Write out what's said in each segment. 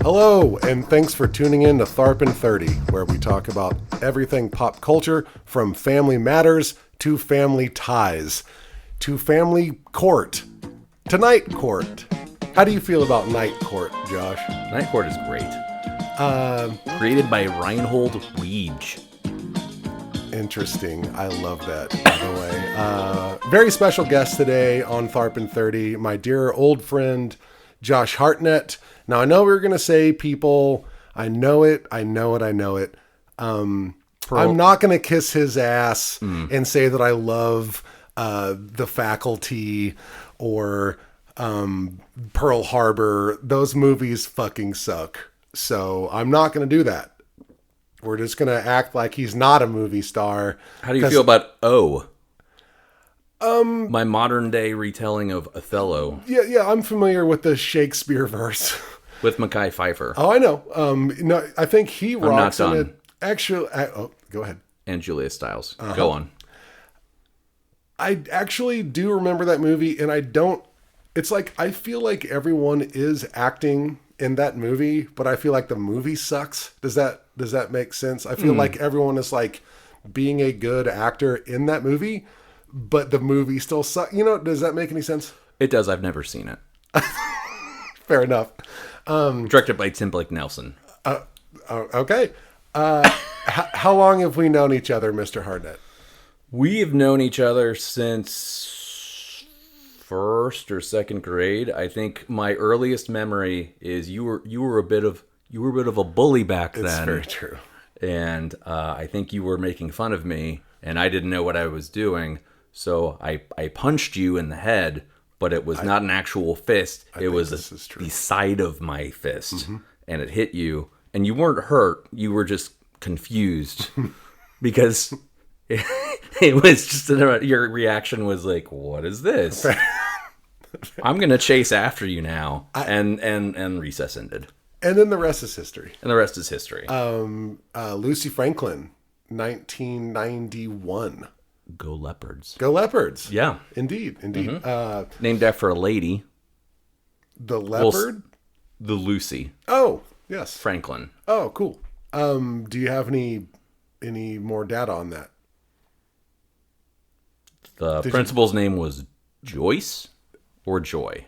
Hello, and thanks for tuning in to Tharp and 30, where we talk about everything pop culture, from family matters to family ties, to family court, to night court. How do you feel about night court, Josh? Night court is great. Created by Reinhold Weege. Interesting. I love that, by the way. Very special guest today on Tharp and 30, my dear old friend, Josh Hartnett. Now, I know we were going to say people, I know it. I'm not going to kiss his ass and say that I love The Faculty or Pearl Harbor. Those movies fucking suck. So I'm not going to do that. We're just going to act like he's not a movie star. How do you feel about O? My modern day retelling of Othello. Yeah, I'm familiar with the Shakespeare verse. With Mekhi Phifer. Oh, I know. No, I think he rocks in it. Actually, go ahead. And Julia Stiles. Go on. I actually do remember that movie, and I don't. It's like I feel like everyone is acting in that movie, but I feel like the movie sucks. Does that make sense? I feel like everyone is like being a good actor in that movie, but the movie still sucks. You know, does that make any sense? It does. I've never seen it. Fair enough. Directed by Tim Blake Nelson. Okay. How long have we known each other, Mr. Hartnett? We have known each other since first or second grade. I think my earliest memory is you were a bit of a bully back then. It's very true. And I think you were making fun of me, and I didn't know what I was doing, so I punched you in the head. But it was not an actual fist. It was the side of my fist. And it hit you. And you weren't hurt. You were just confused. Because it was just, your reaction was like, what is this? I'm going to chase after you now. And recess ended. And then the rest is history. Lucy Franklin, 1991. Go Leopards. Go Leopards. Yeah. Indeed. Named after a lady. The leopard? The Lucy. Oh, yes. Franklin. Oh, cool. Do you have any more data on that? The principal's name was Joyce or Joy?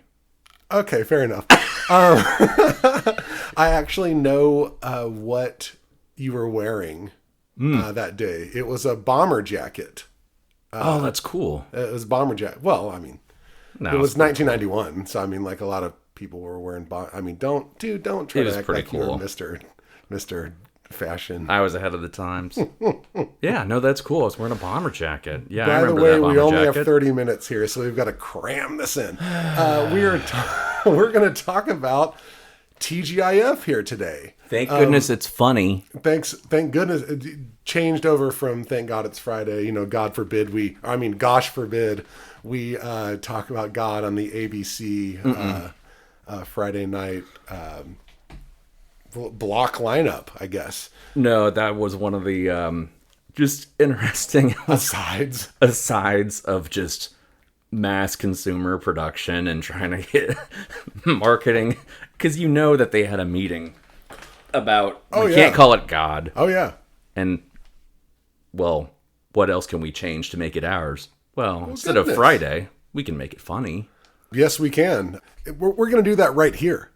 Okay, fair enough. I actually know what you were wearing that day. It was a bomber jacket. That's cool. It was a bomber jacket. Well, I mean, it was 1991, so I mean, like a lot of people were wearing. Don't try to act like cool. You're Mr. Fashion. I was ahead of the times. Yeah, no, that's cool. I was wearing a bomber jacket. Yeah, By I remember the way, that bomber we only jacket. have 30 minutes here, so we've got to cram this in. We're going to talk about TGIF here today. Thank goodness it's funny. Thank goodness it changed over from thank God it's Friday. You know, gosh forbid we talk about God on the ABC Friday night block lineup, I guess. No, that was one of the just interesting asides of just mass consumer production and trying to get marketing, because you know that they had a meeting about can't call it God. Oh yeah. And well, what else can we change to make it ours? Well, instead of Friday, we can make it funny. Yes, we can. We're going to do that right here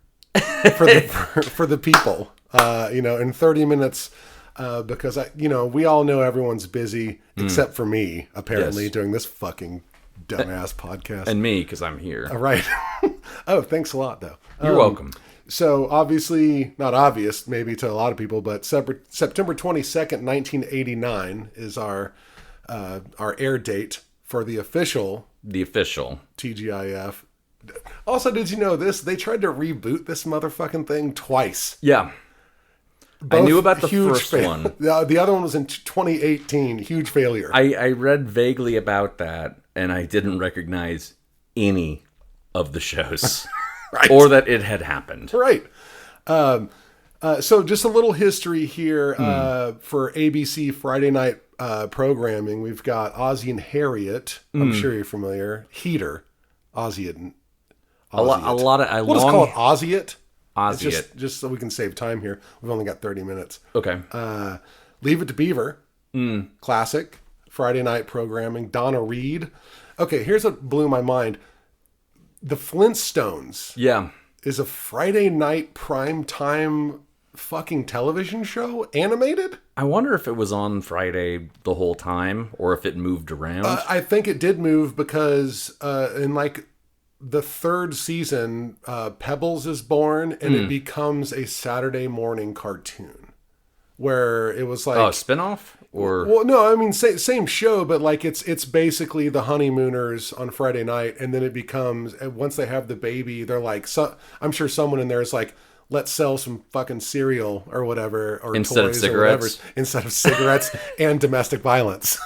for the people. In 30 minutes, because we all know everyone's busy except for me, apparently, during this fucking dumbass podcast. And me, because I'm here. All right. Oh, thanks a lot, though. You're welcome. So obviously, not obvious maybe to a lot of people, but September 22nd, 1989 is our air date for the official TGIF. Also, did you know this? They tried to reboot this motherfucking thing twice. Yeah. I knew about the first one. The other one was in 2018. Huge failure. I read vaguely about that, and I didn't recognize any of the shows. Right. Or that it had happened. Right. So just a little history here for ABC Friday night programming, we've got Ozzie and Harriet. I'm sure you're familiar. Heater. Ozzie and A lot of we'll just call it Ozzie-it. Ozzie-it. Just so we can save time here. We've only got 30 minutes. Okay. Leave It to Beaver. Classic. Friday night programming. Donna Reed. Okay, here's what blew my mind. The Flintstones. Yeah. Is a Friday night prime time fucking television show animated? I wonder if it was on Friday the whole time or if it moved around. I think it did move because in like the third season, Pebbles is born and it becomes a Saturday morning cartoon where it was like... Oh, spinoff? Or... Well, no, I mean, same show, but like it's basically the honeymooners on Friday night, and then it becomes, once they have the baby, they're like, I'm sure someone in there is like, let's sell some fucking cereal or whatever, or instead toys of cigarettes. or whatever, instead of cigarettes and domestic violence.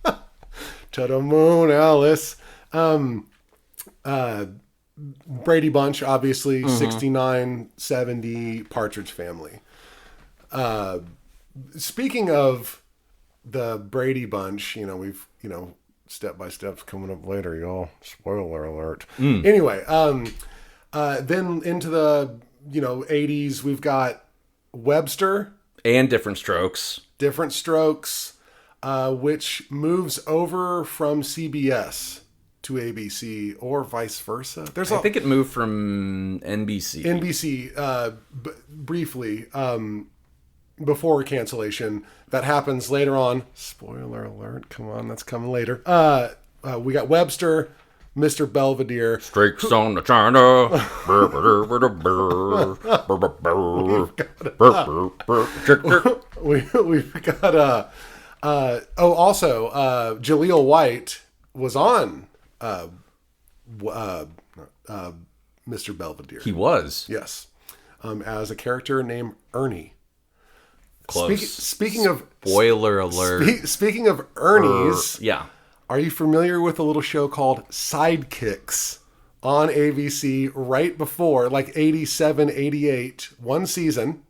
To the moon, Alice. Brady Bunch, obviously, 69, 70, Partridge Family. Speaking of the Brady Bunch, we've, step by steps coming up later, y'all. Spoiler alert. Anyway, then into the, 80s, we've got Webster. And Different Strokes. Different Strokes, which moves over from CBS to ABC or vice versa. I think it moved from NBC. NBC, briefly, before cancellation. That happens later on. Spoiler alert. Come on, that's coming later. We got Webster, Mr. Belvedere. Streaks on the China. We've got also Jaleel White was on Mr. Belvedere. He was. Yes. As a character named Ernie. Close. Speaking of... Spoiler alert. Speaking of Ernie's... Yeah. Are you familiar with a little show called Sidekicks on ABC right before, like 87, 88, one season?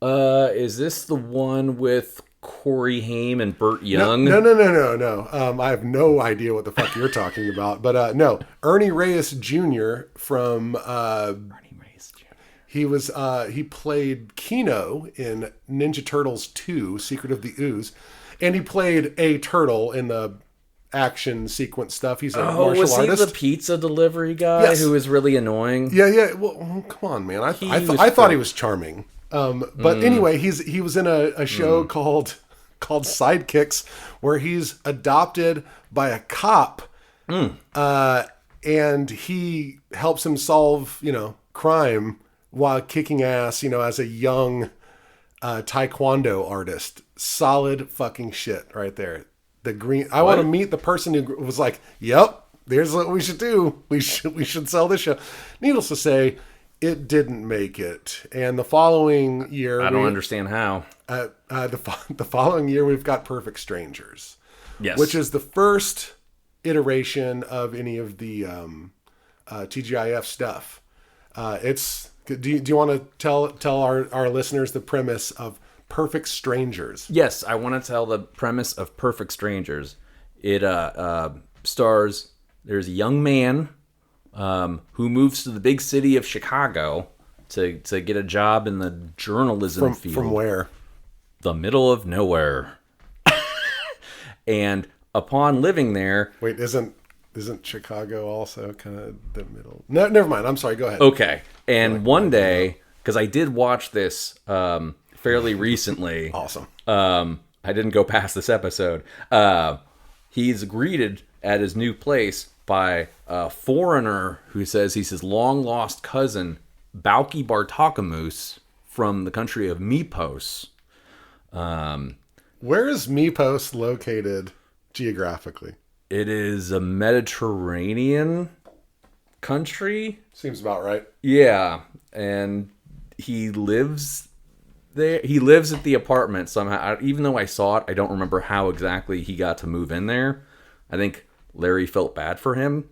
Is this the one with Corey Haim and Burt Young? No. I have no idea what the fuck you're talking about. But no, Ernie Reyes Jr. from... Ernie Reyes Jr. He played Keno in Ninja Turtles 2, Secret of the Ooze. And he played a turtle in the action sequence stuff. He's a martial was artist. He the pizza delivery guy who was really annoying? Yeah. Well, come on, man. I thought he was charming. But anyway, he was in a show called Sidekicks, where he's adopted by a cop, and he helps him solve crime while kicking ass as a young taekwondo artist. Solid fucking shit right there. I want to meet the person who was like, "Yep, there's what we should do. We should sell this show." Needless to say, it didn't make it. And the following year, I don't understand how. The following year, we've got Perfect Strangers, yes, which is the first iteration of any of the TGIF stuff. Do you want to tell our listeners the premise of Perfect Strangers? Yes, I want to tell the premise of Perfect Strangers. It stars, there's a young man who moves to the big city of Chicago to get a job in the journalism field. From where? The middle of nowhere. And upon living there... Wait, isn't Chicago also kind of the middle? No, never mind. I'm sorry. Go ahead. Okay. And one day, because I did watch this... fairly recently. Awesome. I didn't go past this episode. He's greeted at his new place by a foreigner who says he's his long-lost cousin, Balki Bartakamus, from the country of Mypos. Where is Mypos located geographically? It is a Mediterranean country. Seems about right. Yeah, and he lives... there. He lives at the apartment somehow. Even though I saw it, I don't remember how exactly he got to move in there. I think Larry felt bad for him.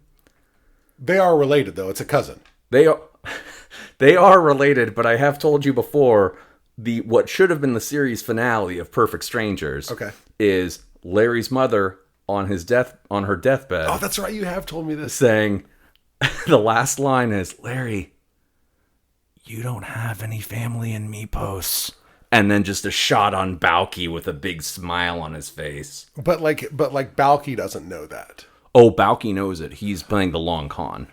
They are related, though. It's a cousin. They are related, but I have told you before, what should have been the series finale of Perfect Strangers. Okay. Is Larry's mother on her deathbed. Oh, that's right. You have told me this. Saying, the last line is, "Larry, you don't have any family in me posts." And then just a shot on Balky with a big smile on his face. But Balky doesn't know that. Oh, Balky knows it. He's playing the long con.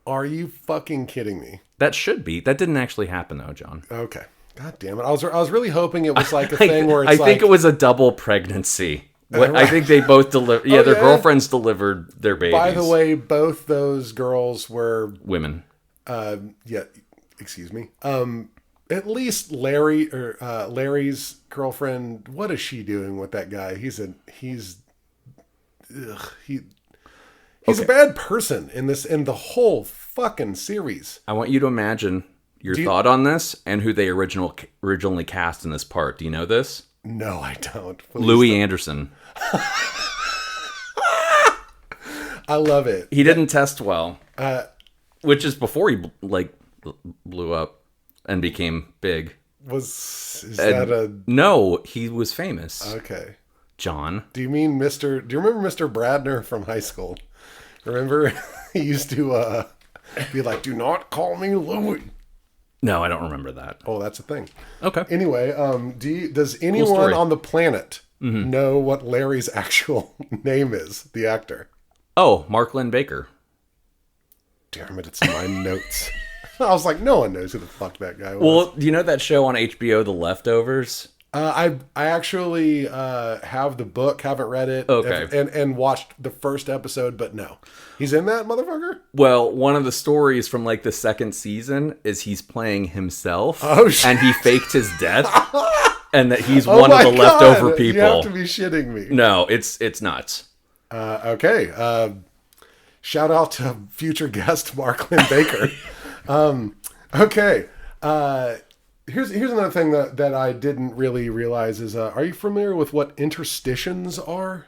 Are you fucking kidding me? That should be. That didn't actually happen though, John. Okay. God damn it. I was really hoping it was like a thing where it's I think it was a double pregnancy. Right. I think they both delivered. Yeah, their girlfriends delivered their babies. By the way, both those girls were women. Excuse me. At least Larry's girlfriend. What is she doing with that guy? He's a bad person in the whole fucking series. I want you to imagine your thought on this and who they originally cast in this part. Do you know this? No, I don't. Louis Anderson. I love it. He didn't test well, which is before he blew up and became big. No, he was famous. Okay. John. Do you remember Mr. Bradner from high school? Remember he used to be like, "Do not call me Louis." No, I don't remember that. Oh, that's a thing. Okay. Anyway, does anyone on the planet know what Larry's actual name is? The actor. Oh, Mark Lynn Baker. Damn it! It's in my notes. I was like, no one knows who the fuck that guy was. Well, do you know that show on HBO, The Leftovers? I actually have the book, haven't read it, okay, and watched the first episode, but no, he's in that motherfucker. Well, one of the stories from the second season is he's playing himself, and he faked his death, and that he's one of the leftover people. You have to be shitting me. No, it's nuts. Okay, shout out to future guest Mark Lynn Baker. Okay. Here's another thing that I didn't really realize is, are you familiar with what interstitials are?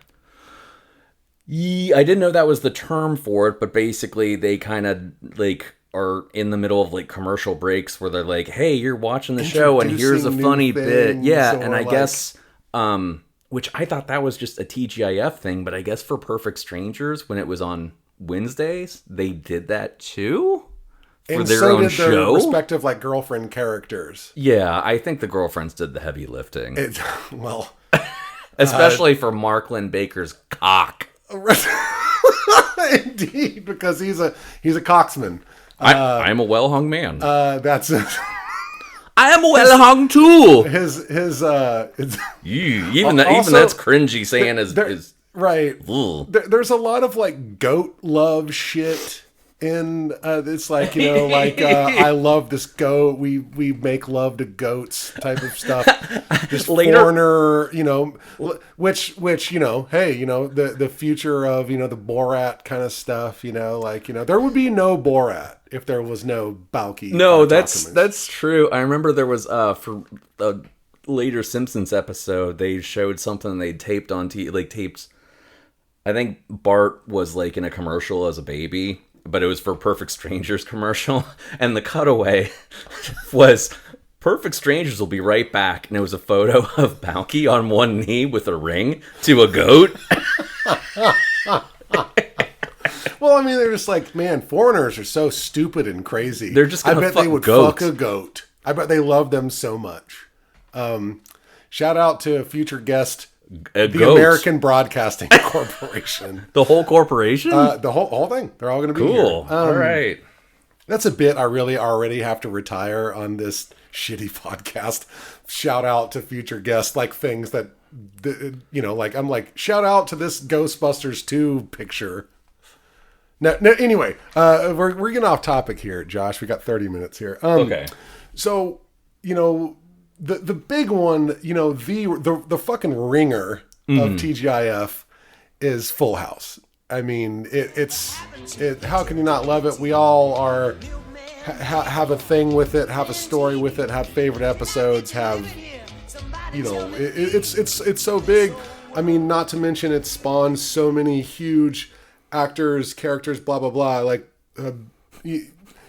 Yeah, I didn't know that was the term for it, but basically they kind of are in the middle of commercial breaks where they're like, "Hey, you're watching the show and here's a funny bit." Yeah, and I guess, which I thought that was just a TGIF thing, but I guess for Perfect Strangers, when it was on Wednesdays, they did that too? For their own show? Their respective girlfriend characters. Yeah, I think the girlfriends did the heavy lifting. Especially for Mark Lynn Baker's cock. Indeed, because he's a cocksman. I'm a well-hung man. That's it. I am well-hung too. Even that's cringy saying is right. There's a lot of goat love shit. And it's I love this goat. We make love to goats type of stuff. This foreigner, which hey, the future of the Borat kind of stuff. There would be no Borat if there was no Balky. No, that's true. I remember there was for a later Simpsons episode, they showed something they taped on tapes. I think Bart was in a commercial as a baby. But it was for Perfect Strangers commercial. And the cutaway was, "Perfect Strangers will be right back." And it was a photo of Balky on one knee with a ring to a goat. Well, I mean, they're just man, foreigners are so stupid and crazy. They're just gonna they would fuck a goat. I bet they love them so much. Shout out to future guest, the American Broadcasting Corporation. The whole corporation? The whole thing. They're all going to be cool. Here. All right. That's a bit I really already have to retire on this shitty podcast. Shout out to future guests, things that, I'm shout out to this Ghostbusters 2 picture. No, anyway, we're getting off topic here, Josh. We got 30 minutes here. Okay. So, the big one, the fucking ringer of TGIF is Full House. I mean, it's how can you not love it? We all have a thing with it, have a story with it, have favorite episodes, have it's so big. I mean, not to mention it spawned so many huge actors, characters, blah blah blah.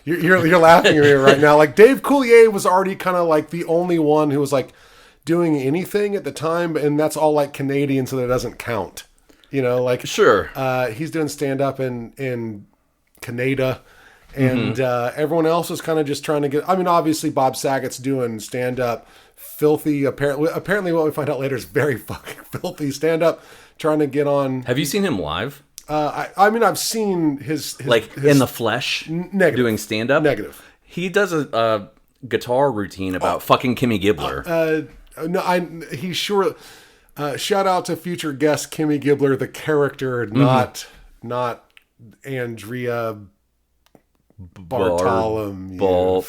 You're laughing at me right now. Like Dave Coulier was already kind of like the only one who was like doing anything at the time, and that's all like Canadian, so that doesn't count. You know, like sure. He's doing stand up in Canada, and everyone else was kind of just trying to get. I mean, obviously Bob Saget's doing stand up, filthy. Apparently, what we find out later is very fucking filthy stand up, trying to get on. Have you seen him live? I mean, I've seen his in the flesh, negative, doing stand up. Negative. He does a guitar routine about fucking Kimmy Gibbler. No, he sure. Shout out to future guest Kimmy Gibbler, the character, not Andrea Bartholomew.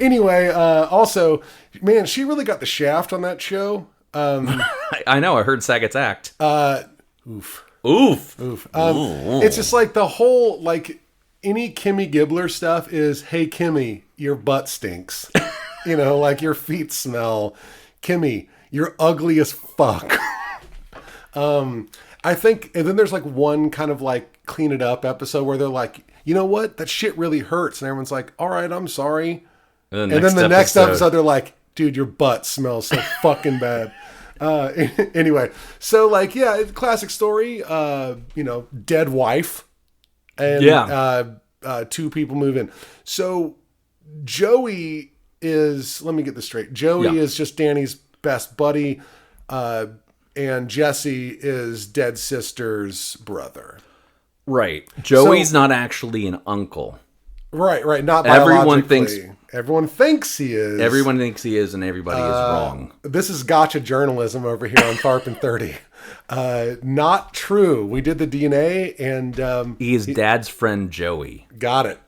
Anyway, also, man, she really got the shaft on that show. I know. I heard Saget's act. Oof. It's just like the whole, like, any Kimmy Gibbler stuff is, hey, Kimmy, your butt stinks. You know, like your feet smell. Kimmy, you're ugly as fuck. I think, and then there's like one kind of like clean it up episode where they're like, you know what? That shit really hurts. And everyone's like, all right, I'm sorry. And then the next episode, they're like, dude, your butt smells so fucking bad. Anyway, so like, yeah, classic story, dead wife and, two people move in. So Joey is, let me get this straight. Joey is just Danny's best buddy. And Jesse is dead sister's brother. Right. Joey's not actually an uncle. Right. Not everyone biologically. Everyone thinks he is. Everyone thinks he is, and everybody is wrong. This is gotcha journalism over here on Tharp and 30. Not true. We did the DNA, and he is Dad's friend Joey. Got it.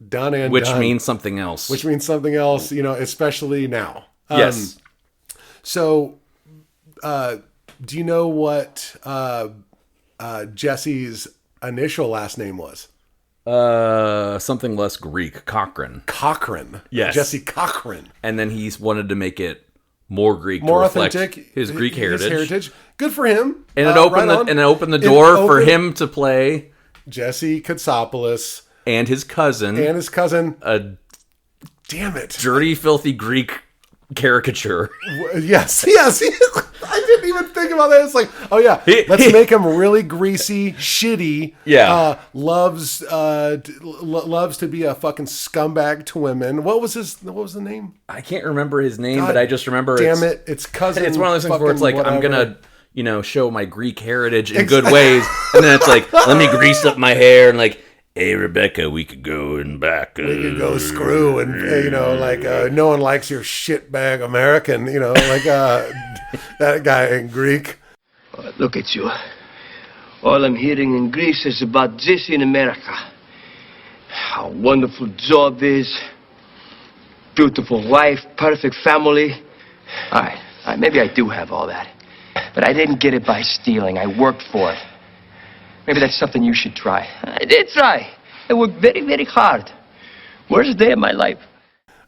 Done and Which done. means something else. Which means something else. You know, especially now. Yes. So, do you know what Jesse's initial last name was? Something less Greek. Cochran. Yes. Jesse Cochran. And then he's wanted to make it more Greek, more to reflect authentic, his Greek heritage. Good for him. And it opened the door for him to play Jesse Katsopoulos and his cousin. A damn it, dirty, filthy Greek caricature. Yes. I didn't even think about that. It's like, oh yeah, let's make him really greasy, shitty. Yeah, loves to be a fucking scumbag to women. What was the name? I can't remember his name, but I just remember. Damn it's cousin. It's one of those things where it's like, whatever. I'm gonna, show my Greek heritage in good ways, and then it's like, let me grease up my hair and like, hey Rebecca, we could go and back. We could go screw and no one likes your shitbag American. That guy in Greek. Oh, look at you. All I'm hearing in Greece is about Jesse in America. How wonderful job is. Beautiful wife, perfect family. All right, maybe I do have all that. But I didn't get it by stealing. I worked for it. Maybe that's something you should try. I did try. I worked very, very hard. Worst day of my life.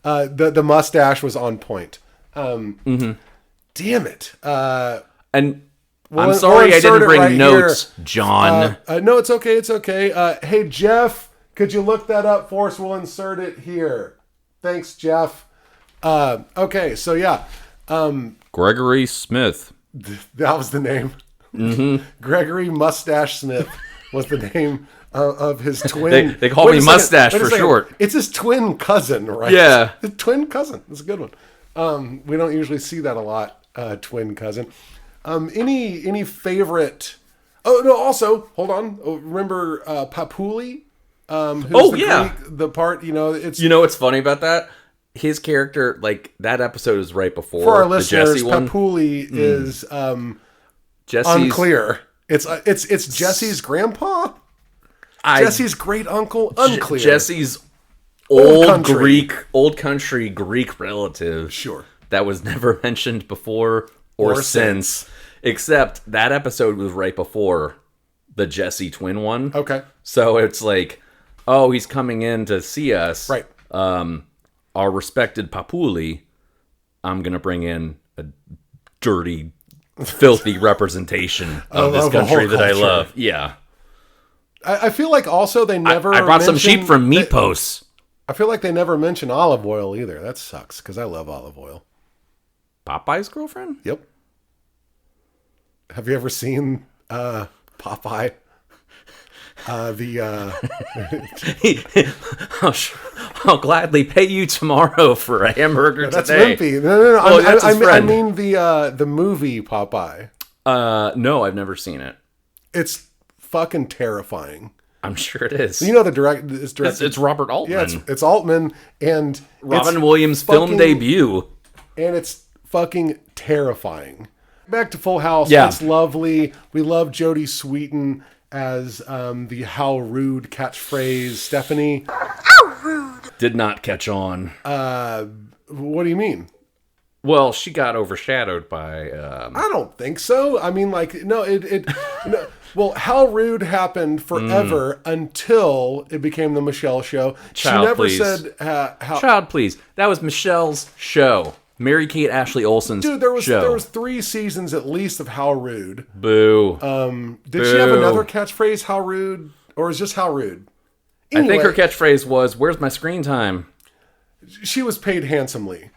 The mustache was on point. Damn it. And I'm sorry I didn't bring notes, here. John. No, it's okay. It's okay. Hey, Jeff, could you look that up for us? We'll insert it here. Thanks, Jeff. Okay, so yeah. Gregory Smith. That was the name. Mm-hmm. Gregory Mustache Smith was the name of his twin. They call me Mustache for short. It's his twin cousin, right? Yeah. His twin cousin. That's a good one. We don't usually see that a lot. Twin cousin. Any favorite? Oh no! Also, hold on. Remember Papuli? Greek, the part. It's what's funny about that? His character, like that episode, is right before for our listeners. Jesse one. Papuli is Jesse's, unclear. It's Jesse's grandpa. Jesse's great uncle. Unclear. Jesse's old country Greek relative. Sure. That was never mentioned before or since. Except that episode was right before the Jesse twin one. Okay. So it's like, oh, he's coming in to see us. Right. Our respected Papuli, I'm going to bring in a dirty, filthy representation of this country that I love. Yeah. I feel like also they never. I brought some sheep mention- from Meatposts. I feel like they never mention olive oil either. That sucks because I love olive oil. Popeye's girlfriend? Yep. Have you ever seen Popeye? I'll gladly pay you tomorrow for a hamburger That's today. Wimpy. No. Oh, that's his I friend. mean the movie Popeye. No, I've never seen it. It's fucking terrifying. I'm sure it is. You know the director. It's Robert Altman. Yeah, it's Altman and Robin it's Williams' film debut. and it's fucking terrifying. Back to Full House. Yeah. It's lovely. We love Jodie Sweetin as the How Rude catchphrase Stephanie. Did not catch on. What do you mean? Well, she got overshadowed by. I don't think so. I mean, like, no, no. Well, How Rude happened forever until it became the Michelle Show. Child, she never please. said how. Child, please. That was Michelle's show. Mary-Kate Ashley Olsen's Dude, there was show. 3 seasons at least of How Rude. Boo. Did she have another catchphrase, How Rude? Or is just How Rude? I think her catchphrase was, "Where's my screen time?" She was paid handsomely.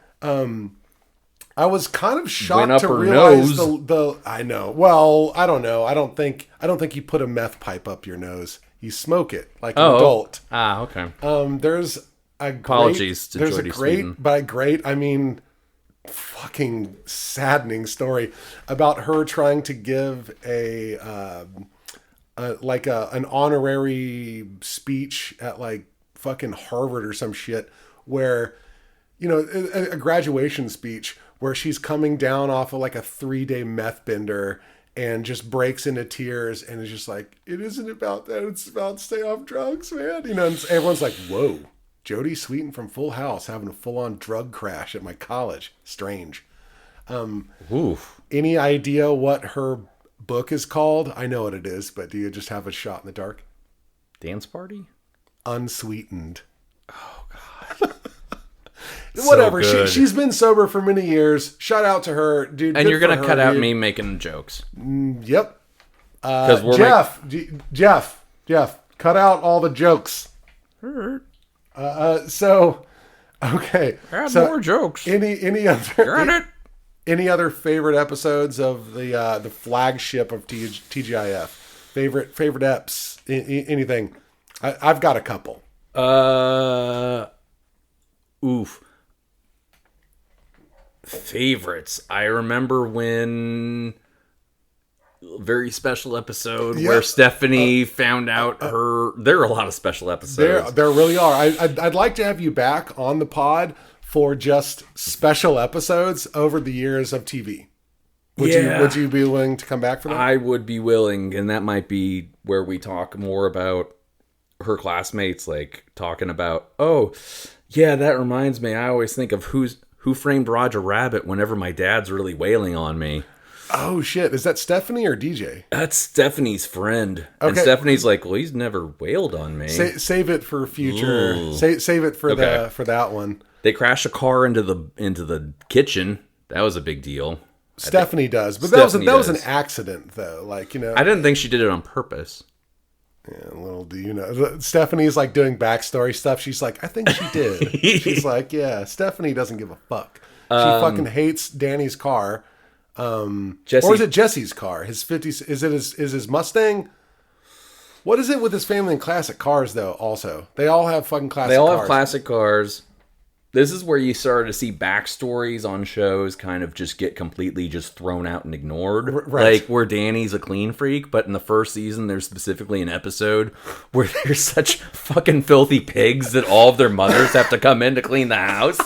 I was kind of Went shocked up to her realize nose. the. I know. Well, I don't know. I don't think you put a meth pipe up your nose. You smoke it like an adult. Ah, okay. There's a Apologies to there's a Jodie great, Sweetin. by great I mean fucking saddening story about her trying to give an honorary speech at like fucking Harvard or some shit where, you know, a graduation speech where she's coming down off of like a 3-day meth bender and just breaks into tears and is just like, it isn't about that, it's about stay off drugs, man. You know, and everyone's like, whoa, Jodie Sweetin from Full House having a full-on drug crash at my college. Strange. Oof. Any idea what her book is called? I know what it is, but do you just have a shot in the dark? Dance party? Unsweetened. Oh, God. Whatever. So good. She's been sober for many years. Shout out to her, dude. And Good you're going for to her, cut out dude. me making jokes. Yep. Because Jeff, cut out all the jokes. So, okay. Add So more jokes. Any other Got it. any other favorite episodes of the flagship of TGIF? Favorite eps? Anything? I've got a couple. Oof. Favorites. I remember when very special episode where Stephanie found out her. There are a lot of special episodes. There really are. I'd like to have you back on the pod for just special episodes over the years of TV. Would you be willing to come back for that? I would be willing, and that might be where we talk more about her classmates, like talking about, oh, yeah, that reminds me. I always think of Who Framed Roger Rabbit whenever my dad's really wailing on me. Oh, shit. Is that Stephanie or DJ? That's Stephanie's friend. Okay. And Stephanie's like, well, he's never wailed on me. Save it for future. Save it for for that one. They crash a car into the kitchen. That was a big deal. Stephanie does. But Stephanie that was an does. accident, though. Like, you know. I didn't think she did it on purpose. Yeah, little do you know. Stephanie's like doing backstory stuff. She's like, I think she did. She's like, yeah, Stephanie doesn't give a fuck. She fucking hates Danny's car. Jesse, or is it Jesse's car? His 50s, is his Mustang? What is it with his family and classic cars though? Also, they all have fucking classic. They all cars. have classic cars. This is where you started to see backstories on shows kind of just get completely just thrown out and ignored. Right. Like where Danny's a clean freak, but in the first season there's specifically an episode where there's such fucking filthy pigs that all of their mothers have to come in to clean the house.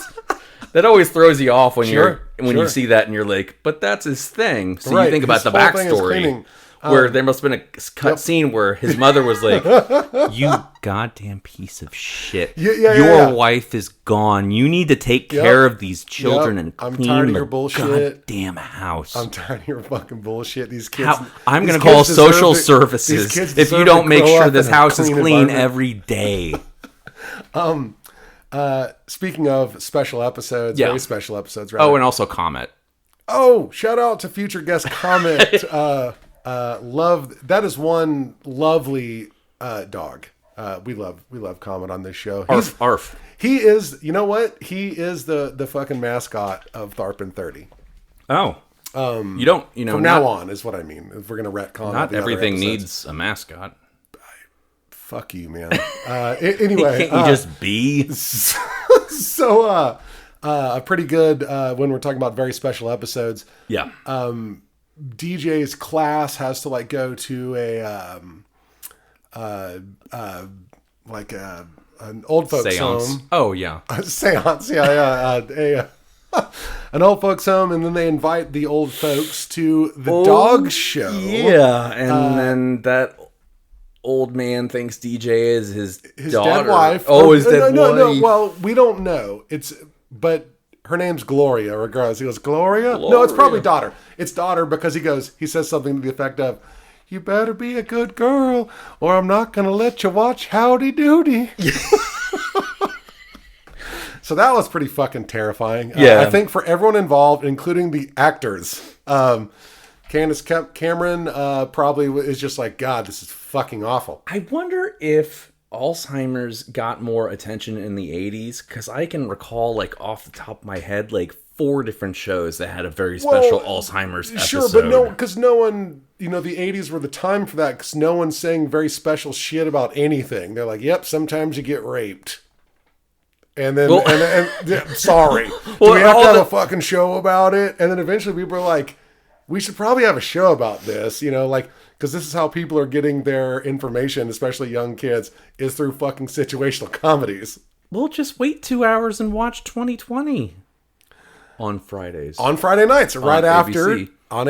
That always throws you off when you see that and you're like, but that's his thing. So you think about the backstory. Where there must have been a cut scene where his mother was like, you goddamn piece of shit. Your wife is gone. You need to take care of these children and clean the goddamn house. I'm tired of your fucking bullshit. These kids. I'm going to call social services if you don't make sure this house is clean every day. Speaking of special episodes, very special episodes. Rather. Oh, and also Comet. Oh, shout out to future guest Comet. Love that is one lovely dog. We love Comet on this show. Arf. He is, you know what? He is the fucking mascot of Tharp and 30. Oh. You don't, from now on is what I mean. If we're going to retcon not everything needs a mascot. Fuck you, man. Anyway. Can't you just be? So, pretty good when we're talking about very special episodes. Yeah. DJ's class has to like go to an old folks Seance. home. Oh yeah. A seance. Yeah. An old folks home, and then they invite the old folks to the dog show. Yeah, and then that old man thinks DJ is his daughter. Dead wife. Oh, his dead wife. No. Well, we don't know. But her name's Gloria. Regardless, he goes, Gloria. No, it's probably daughter. It's daughter because he says something to the effect of, "You better be a good girl, or I'm not gonna let you watch Howdy Doody." So that was pretty fucking terrifying. Yeah. I think for everyone involved, including the actors, Candace Cameron probably is just like, God, this is fucking awful. I wonder if Alzheimer's got more attention in the 80s, because I can recall, like, off the top of my head, like 4 different shows that had a very special Alzheimer's episode. Sure, but because no one, the 80s were the time for that, because no one's saying very special shit about anything. They're like, yep, sometimes you get raped. And then, sorry. Do we have to have a fucking show about it? And then eventually people are like, we should probably have a show about this, because this is how people are getting their information, especially young kids, is through fucking situational comedies. We'll just wait 2 hours and watch 2020 on Fridays. On Friday nights, right after, ABC. on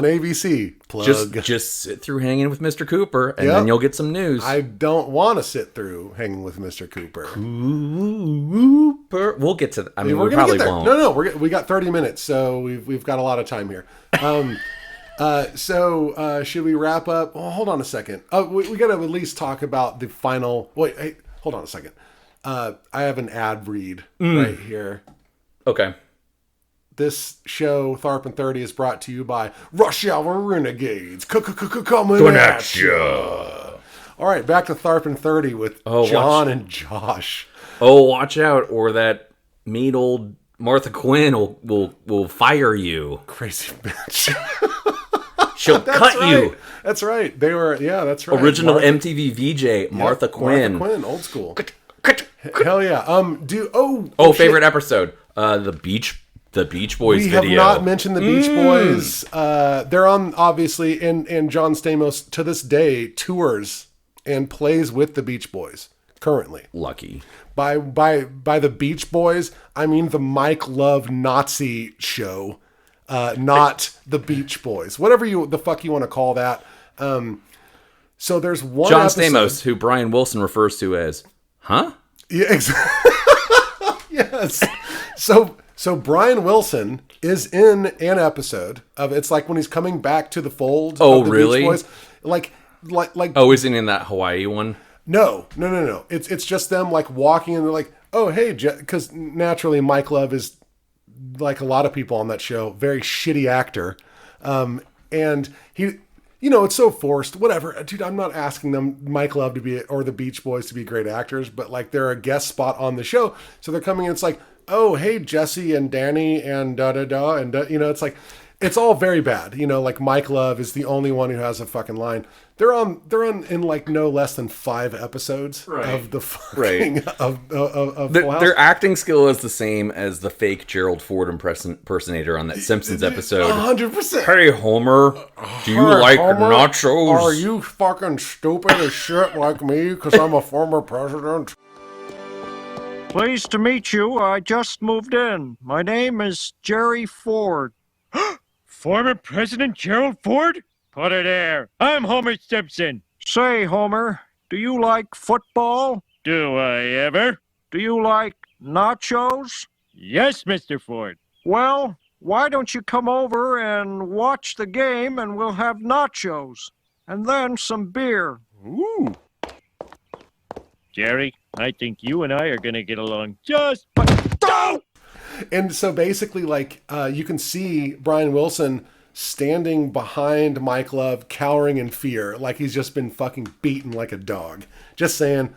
ABC. Plug. Just sit through Hanging with Mr. Cooper, and then you'll get some news. I don't want to sit through Hanging with Mr. Cooper. We'll get to that. I mean, we're we probably get there. won't. No, we got 30 minutes, so we've got a lot of time here. So should we wrap up? Oh, hold on a second. We got to at least talk about the final. Wait, hey, hold on a second. I have an ad read right here. Okay. This show, Tharp and 30, is brought to you by Rush Hour Renegades. Coming at ya. All right, back to Tharp and 30 with John and Josh. Oh, watch out, or that mean old Martha Quinn will fire you. Crazy bitch. She'll cut you. That's right. They were, that's right. Original MTV VJ, Martha Quinn. Martha Quinn, old school. Hell yeah. Favorite episode. The Beach Boys video. We have not mentioned the Beach Boys. They're on, obviously, and John Stamos, to this day, tours and plays with the Beach Boys, currently. Lucky. By the Beach Boys, I mean the Mike Love Nazi show, not the Beach Boys. Whatever the fuck you want to call that. So there's one John episode, Stamos, who Brian Wilson refers to as, huh? Yeah, exactly. Yes. So Brian Wilson is in an episode of, it's like when he's coming back to the fold. Oh, of the really? Beach Boys. Like. Oh, isn't he in that Hawaii one? No. It's just them like walking and they're like, oh, hey, because naturally Mike Love is, like a lot of people on that show, very shitty actor. And he, it's so forced, whatever. Dude, I'm not asking Mike Love to be, or the Beach Boys to be great actors, but like they're a guest spot on the show. So they're coming in, it's like, oh, hey, Jesse and Danny and da-da-da. And, it's like, it's all very bad. Like Mike Love is the only one who has a fucking line. They're on in like no less than 5 episodes of the fucking of Full House. Their acting skill is the same as the fake Gerald Ford impersonator on that Simpsons episode. 100%. Hey Homer, do you like nachos? Are you fucking stupid as shit like me because I'm a former president? Pleased to meet you. I just moved in. My name is Jerry Ford. Former President Gerald Ford? Put it there. I'm Homer Simpson. Say, Homer, do you like football? Do I ever? Do you like nachos? Yes, Mr. Ford. Well, why don't you come over and watch the game and we'll have nachos. And then some beer. Ooh. Jerry, I think you and I are going to get along just And so basically, like, you can see Brian Wilson standing behind Mike Love, cowering in fear, like he's just been fucking beaten like a dog. Just saying,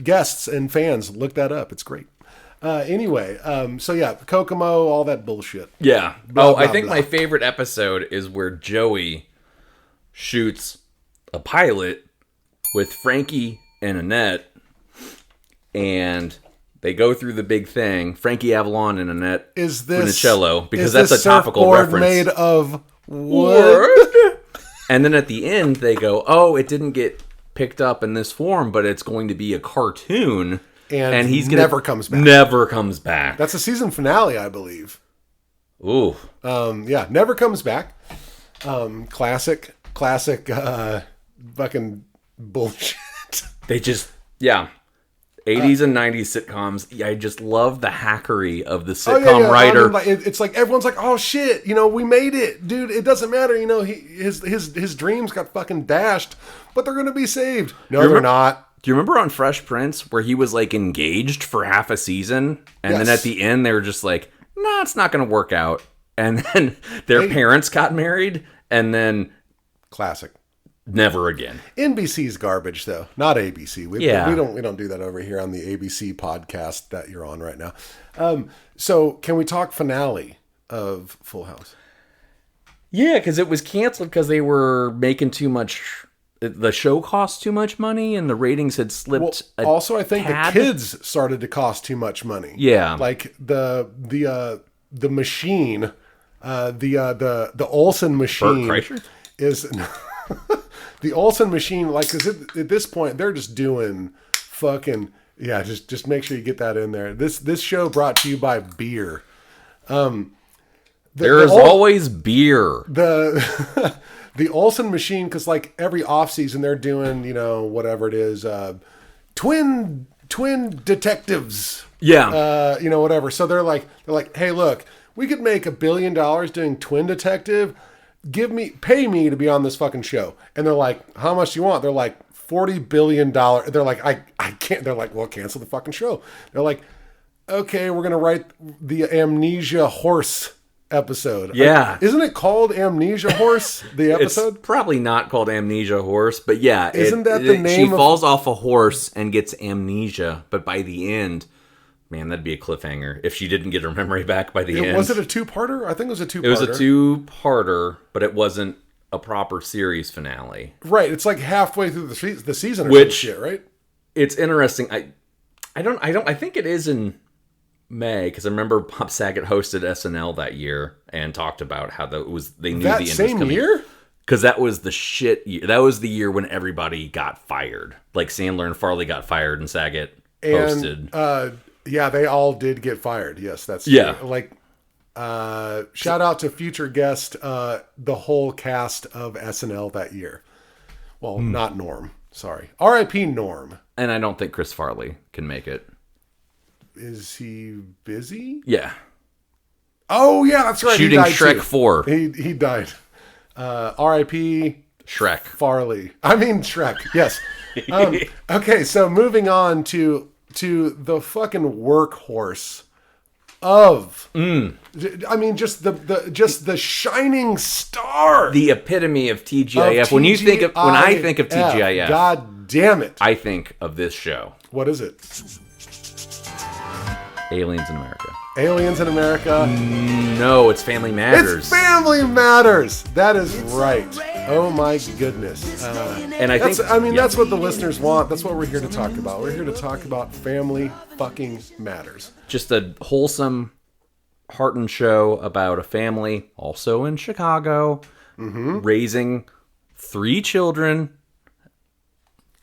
guests and fans, look that up. It's great. Anyway, so yeah, Kokomo, all that bullshit. Yeah. Blah, blah, I think blah. my favorite episode is where Joey shoots a pilot with Frankie and Annette, and they go through the big thing. Frankie Avalon and Annette Funicello, because that's a topical reference. Made of wood. And then at the end, they go, "Oh, it didn't get picked up in this form, but it's going to be a cartoon." And he's never comes back. Never comes back. That's a season finale, I believe. Ooh. Yeah, never comes back. Classic, fucking bullshit. They just, yeah. 80s and 90s sitcoms. Yeah, I just love the hackery of the sitcom writer. I mean, it's like everyone's like, "Oh shit, we made it, dude. It doesn't matter, his dreams got fucking dashed, but they're gonna be saved." No, they're not. Do you remember on Fresh Prince where he was like engaged for half a season, and then at the end they were just like, "Nah, it's not gonna work out," and then their parents got married, and then classic. Never again. NBC's garbage, though, not ABC. We don't do that over here on the ABC podcast that you're on right now. So can we talk finale of Full House? Yeah, because it was canceled because they were making too much. The show cost too much money, and the ratings had slipped. Also, I think the kids started to cost too much money. Yeah, like the machine, the Olsen machine. Bert Kreischer? Is. The Olsen machine, like, because at this point, they're just doing fucking, yeah, just make sure you get that in there. This show brought to you by beer. There's always beer. The Olsen machine, because, like, every offseason, they're doing, whatever it is, twin detectives. Yeah. Whatever. So they're like, hey, look, we could make $1 billion doing Twin Detective. Pay me to be on this fucking show. And they're like, how much do you want? They're like, $40 billion. They're like, I can't. They're like, well, cancel the fucking show. They're like, okay, we're going to write the Amnesia Horse episode. Yeah. Isn't it called Amnesia Horse, the episode? It's probably not called Amnesia Horse, but yeah. Isn't that the name? She falls off a horse and gets amnesia, but by the end, man, that'd be a cliffhanger if she didn't get her memory back by the end. Was it a two-parter? I think it was a two-parter. It was a two-parter, but it wasn't a proper series finale. Right. It's like halfway through the season or some shit, right? It's interesting. I think it is in May, because I remember Bob Saget hosted SNL that year and talked about how they knew the end was coming. Same year? Because that was the shit year. That was the year when everybody got fired. Like Sandler and Farley got fired and Saget hosted. Yeah, they all did get fired. Yes, that's true. Yeah. Like, shout out to future guest, the whole cast of SNL that year. Well, not Norm. Sorry. R.I.P. Norm. And I don't think Chris Farley can make it. Is he busy? Yeah. Oh, yeah, that's right. Shooting he died Shrek too. 4. He died. R.I.P. Shrek. Farley. I mean Shrek. Yes. Okay, so moving on to the fucking workhorse of. I mean, just the shining star. The epitome of TGIF. When I think of TGIF, God damn it, I think of this show. What is it? Aliens in America. Aliens in America. No, it's Family Matters. It's Family Matters. That is right. Oh my goodness. And that's what the listeners want. That's what we're here to talk about. We're here to talk about Family fucking Matters. Just a wholesome, heartened show about a family, also in Chicago, raising 3 children.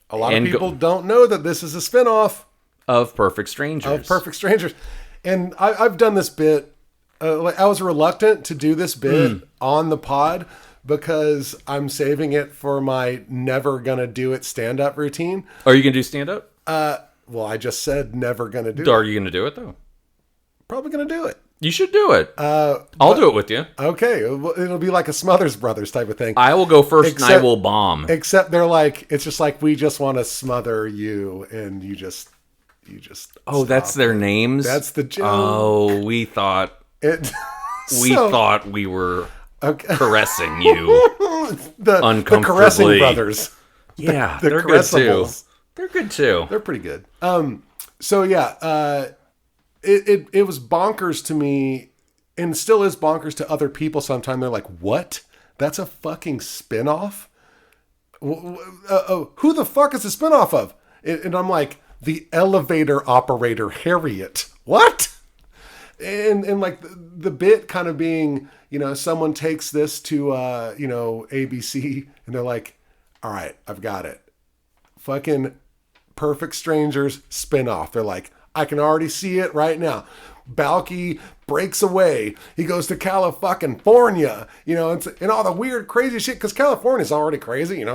A lot of people don't know that this is a spinoff of Perfect Strangers. And I've done this bit. I was reluctant to do this bit on the pod because I'm saving it for my never gonna do it stand-up routine. Are you gonna do stand-up? Well, I just said never gonna do it. Are you gonna do it though? Probably gonna do it. You should do it. I'll do it with you. Okay, it'll be like a Smothers Brothers type of thing. I will go first and I will bomb. Except they're like, it's just like, we just want to smother you, and you just. Oh, that's their names. That's the joke. Oh, we thought. It. We thought we were caressing you the caressing brothers. Yeah, the they're good too. They're good too. They're pretty good. So yeah, it was bonkers to me, and still is bonkers to other people. Sometimes they're like, "What? That's a fucking spinoff? Who the fuck is a spinoff of?" And I'm like, "The elevator operator Harriet." What? And like the bit kind of being, someone takes this to ABC, and they're like, "All right, I've got it. Fucking Perfect Strangers spinoff." They're like, "I can already see it right now. Balky breaks away. He goes to California, and all the weird, crazy shit, because California's already crazy, and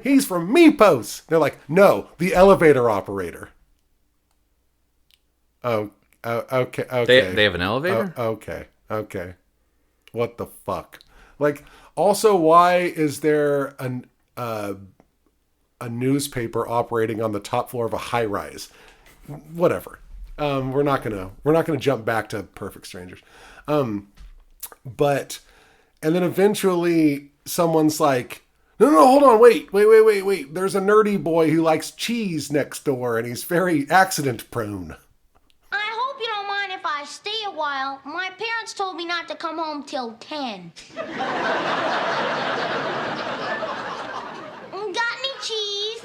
he's from Meepos." They're like, "No, the elevator operator." Oh, okay. They have an elevator? Okay. What the fuck? Like, also, why is there a newspaper operating on the top floor of a high rise? Whatever. We're not gonna jump back to Perfect Strangers. But and then eventually someone's like, no, hold on, wait. There's a nerdy boy who likes cheese next door, and he's very accident prone. I hope you don't mind if I stay a while. My parents told me not to come home till 10. Got any cheese?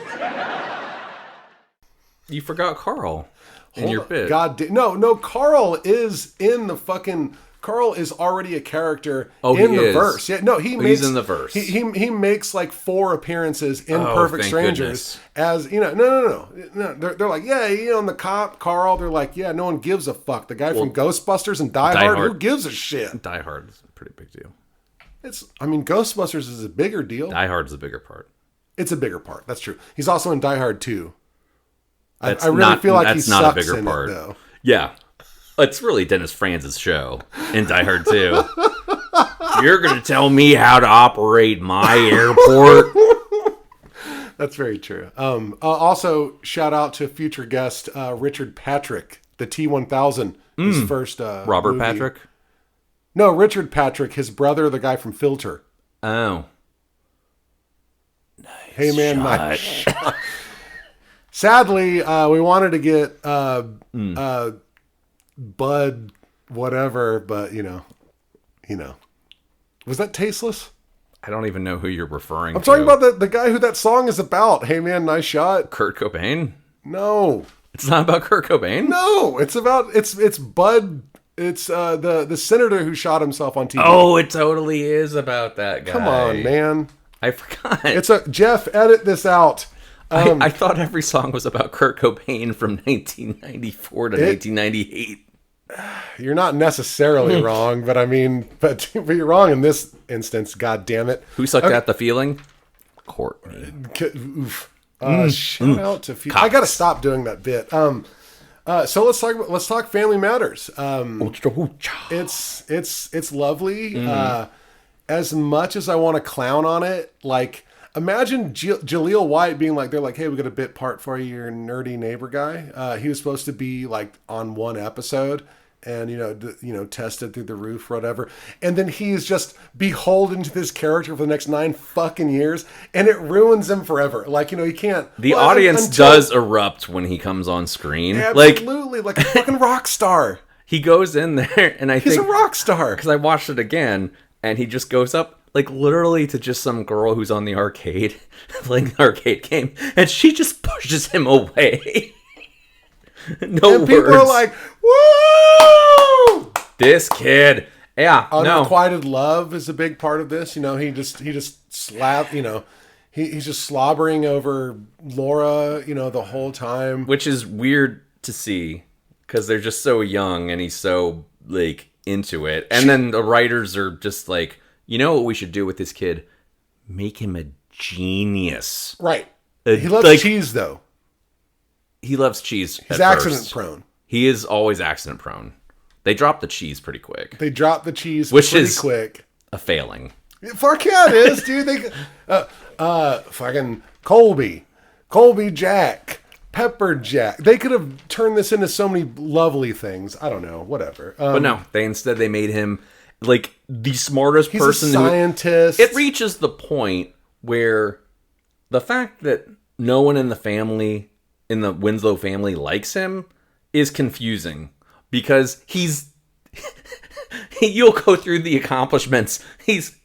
You forgot Carl in your bit. No, Carl is in the fucking... Carl is already a character in the verse. Yeah, no, he's in the verse. He makes like 4 appearances in Perfect Strangers as, no. They're like, yeah, and the cop, Carl, they're like, yeah, no one gives a fuck. The guy from Ghostbusters and Die Hard, who gives a shit? Die Hard is a pretty big deal. Ghostbusters is a bigger deal. Die Hard is a bigger part. It's a bigger part. That's true. He's also in Die Hard 2. I really feel like he sucks a bigger in part. It, though. Yeah. It's really Dennis Franz's show in Die Hard 2. You're going to tell me how to operate my airport? That's very true. Also, shout out to future guest Richard Patrick, the T-1000, his first Robert movie. Patrick? No, Richard Patrick, his brother, the guy from Filter. Oh. Nice. Hey, man, nice shot. Sadly, we wanted to get Bud whatever, but was that tasteless? I don't even know who you're referring to. I'm talking about the guy who that song is about. Hey man, nice shot. Kurt Cobain? No. It's not about Kurt Cobain? No, it's about it's Bud. It's the senator who shot himself on TV. Oh, it totally is about that guy. Come on, man. I forgot. Jeff, edit this out. I thought every song was about Kurt Cobain from 1994 to 1998. You're not necessarily wrong, but but you're wrong in this instance. God damn it! Who sucked at the feeling? Courtney. Shout out to. I gotta stop doing that bit. So let's talk Family Matters. It's lovely. As much as I want to clown on it, like. Imagine Jaleel White being like, they're like, hey, we got a bit part for you, your nerdy neighbor guy. He was supposed to be like on one episode and, tested through the roof, whatever. And then he's just beholden to this character for the next 9 fucking years. And it ruins him forever. Like, he can't. The audience does erupt when he comes on screen. Absolutely. Like a fucking rock star. He goes in there and he's a rock star. Because I watched it again and he just goes up. Like, literally to just some girl who's on the arcade, playing the arcade game, and she just pushes him away. No words. People are like, woo! This kid. Yeah, Unrequited love is a big part of this. He just slap, he's just slobbering over Laura, the whole time. Which is weird to see, because they're just so young, and he's so, like, into it. And then the writers are just like, you know what we should do with this kid? Make him a genius. Right. He loves cheese, though. He loves cheese. He's accident prone. He is always accident prone. They drop the cheese pretty quick. Which is quick. A failing. Fuck yeah, it is, dude. Fucking Colby Jack, Pepper Jack. They could have turned this into so many lovely things. I don't know, whatever. But no, they made him. like the smartest He's person. A scientist. It reaches the point where the fact that no one in the family, in the Winslow family, likes him is confusing because you'll go through the accomplishments. He's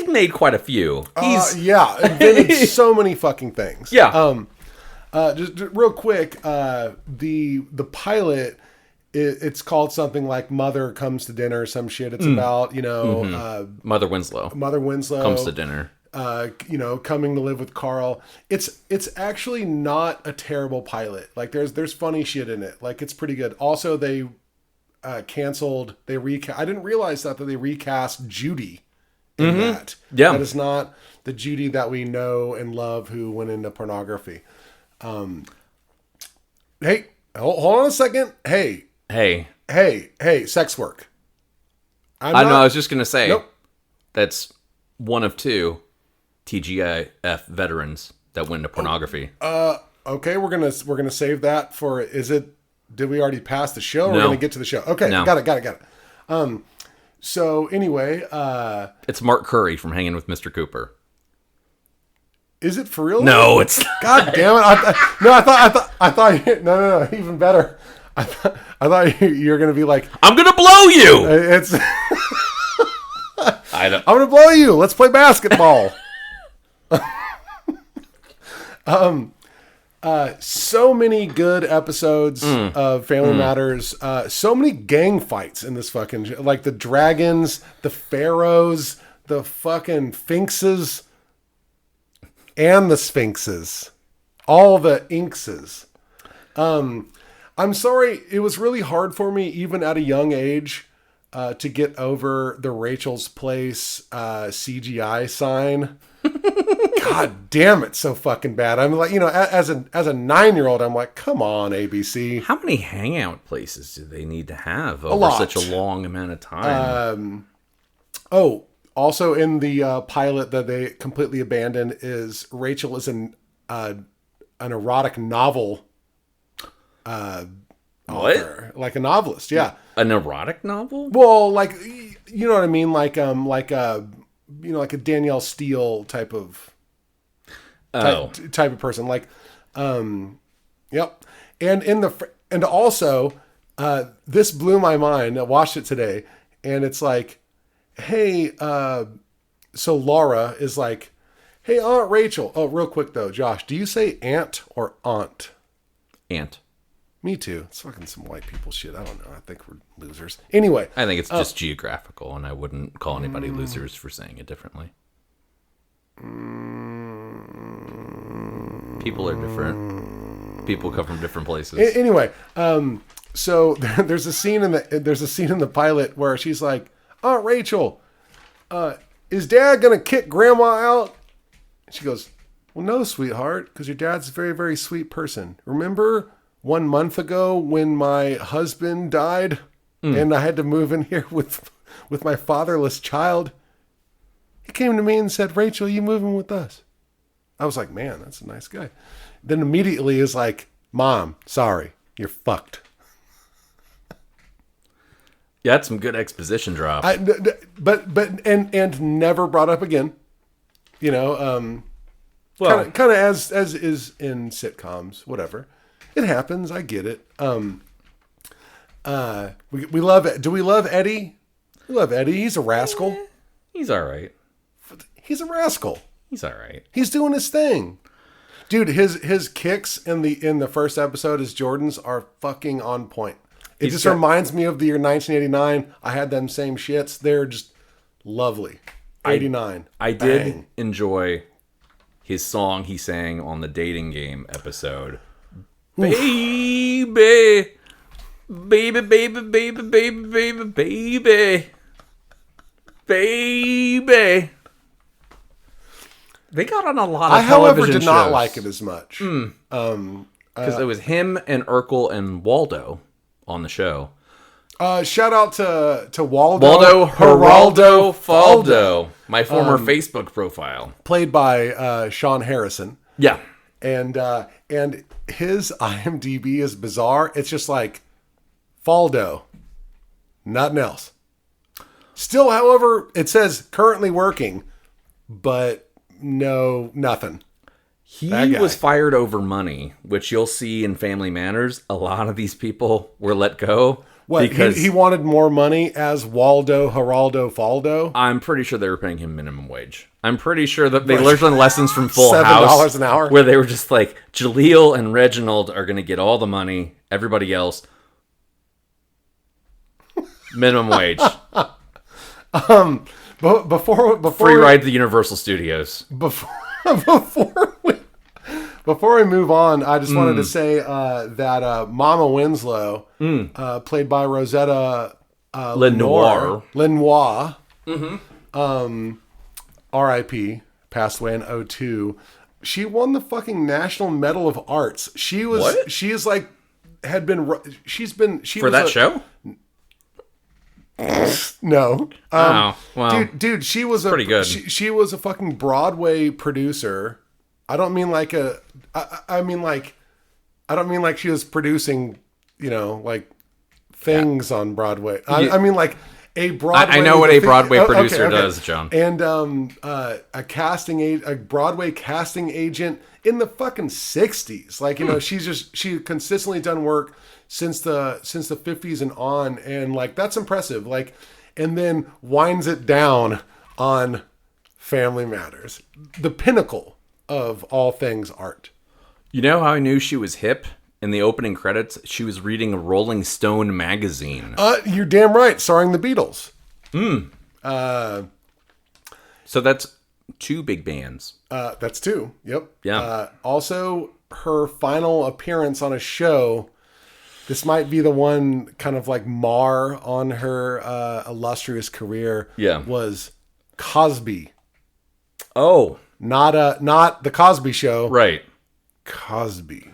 made quite a few. Invented so many fucking things. Yeah. Just real quick, the pilot, it's called something like Mother Comes to Dinner or some shit. It's about, Mother Winslow comes to dinner. Coming to live with Carl. It's actually not a terrible pilot. Like there's funny shit in it. Like it's pretty good. Also, they canceled. I didn't realize that they recast Judy in that. Yeah, that is not the Judy that we know and love who went into pornography. Hey, hold on a second. Hey, sex work. I know. I was just gonna say. Nope. That's one of two TGIF veterans that went into pornography. Okay, we're gonna save that for. Did we already pass the show? Or No. We're gonna get to the show. Okay, No. got it. So anyway, It's Mark Curry from Hanging with Mr. Cooper. is it for real? No, it's God damn it! I thought. No. Even better. I thought you were gonna be like, I'm gonna blow you. it's. I don't. I'm gonna blow you. Let's play basketball. So many good episodes of Family Matters. So many gang fights in this fucking like the dragons, the pharaohs, the fucking sphinxes, and the sphinxes, all the inkses. I'm sorry, it was really hard for me even at a young age to get over the Rachel's Place CGI sign. God damn it, so fucking bad. I'm like, as a 9-year-old, I'm like, come on, ABC. How many hangout places do they need to have A over lot. such a long amount of time? Also in the pilot that they completely abandoned is Rachel is an erotic novel author, like a novelist. Yeah, An erotic novel? well, like you know what I mean, like a Danielle Steele type of type of person, like yep. And also this blew my mind. I watched it today, and it's like, hey, so Laura is like, hey, Aunt Rachel. Oh, real quick though, Josh, do you say aunt or aunt? Aunt. Me too. It's fucking some white people shit. I don't know. I think we're losers. Anyway. I think it's just geographical, and I wouldn't call anybody losers for saying it differently. People are different. People come from different places. Anyway, so there's a scene in the pilot where she's like, Aunt Rachel, is Dad gonna kick Grandma out? And she goes, well, no, sweetheart, because your dad's a very, very sweet person. Remember 1 month ago when my husband died and I had to move in here with my fatherless child? He came to me and said, Rachel, you moving with us? I was like, man, that's a nice guy. Then immediately is like, Mom, sorry, you're fucked. Yeah, that's some good exposition drop. But never brought up again. Well, kind of as is in sitcoms, whatever. It happens. I get it. We love it. Do we love Eddie? We love Eddie. He's a rascal. He's all right. He's a rascal. He's all right. He's doing his thing. Dude, his kicks in the first episode as Jordan's are fucking on point. It just reminds me of the year 1989. I had them same shits. They're just lovely. 89. I did enjoy his song he sang on the dating game episode. Baby, baby, baby, baby, baby, baby, baby, baby. They got on a lot of television however, did not shows. like it as much. Because it was him and Urkel and Waldo on the show. Shout out to Waldo. Waldo Geraldo Faldo, my former Facebook profile. Played by Sean Harrison. Yeah. And his IMDb is bizarre. It's just like Faldo. Nothing else. Still, however, it says currently working, but nothing. He was fired over money, which you'll see in Family Matters. A lot of these people were let go. What, because he wanted more money as Waldo, Geraldo, Faldo? I'm pretty sure they were paying him minimum wage. I'm pretty sure that they learned lessons from Full House. $7 an hour? Where they were just like, Jaleel and Reginald are going to get all the money. Everybody else, minimum wage. Before Free ride to the Universal Studios. Before we move on, I just wanted to say that Mama Winslow, played by Rosetta Lenoir. R.I.P. passed away in 2002. She won the fucking National Medal of Arts. She was. What? She is like had been. She's been. She For was that show? No. Well, dude, she was pretty good. She was a fucking Broadway producer. I don't mean like a. I mean like. I don't mean like she was producing, like things on Broadway. I mean like a Broadway. I know what a Broadway producer does, John. And a Broadway casting agent in the fucking 60s. Like, she consistently done work since the 50s and on, and like that's impressive. Like, and then winds it down on Family Matters, the pinnacle of all things art. You know how I knew she was hip? In the opening credits, she was reading a Rolling Stone magazine. You're damn right, starring the Beatles. So that's 2 big bands. That's 2. Yep. Yeah. Also, her final appearance on a show. This might be the one kind of like mar on her illustrious career. Yeah. Was Cosby. Oh, Not the Cosby Show. right. Cosby.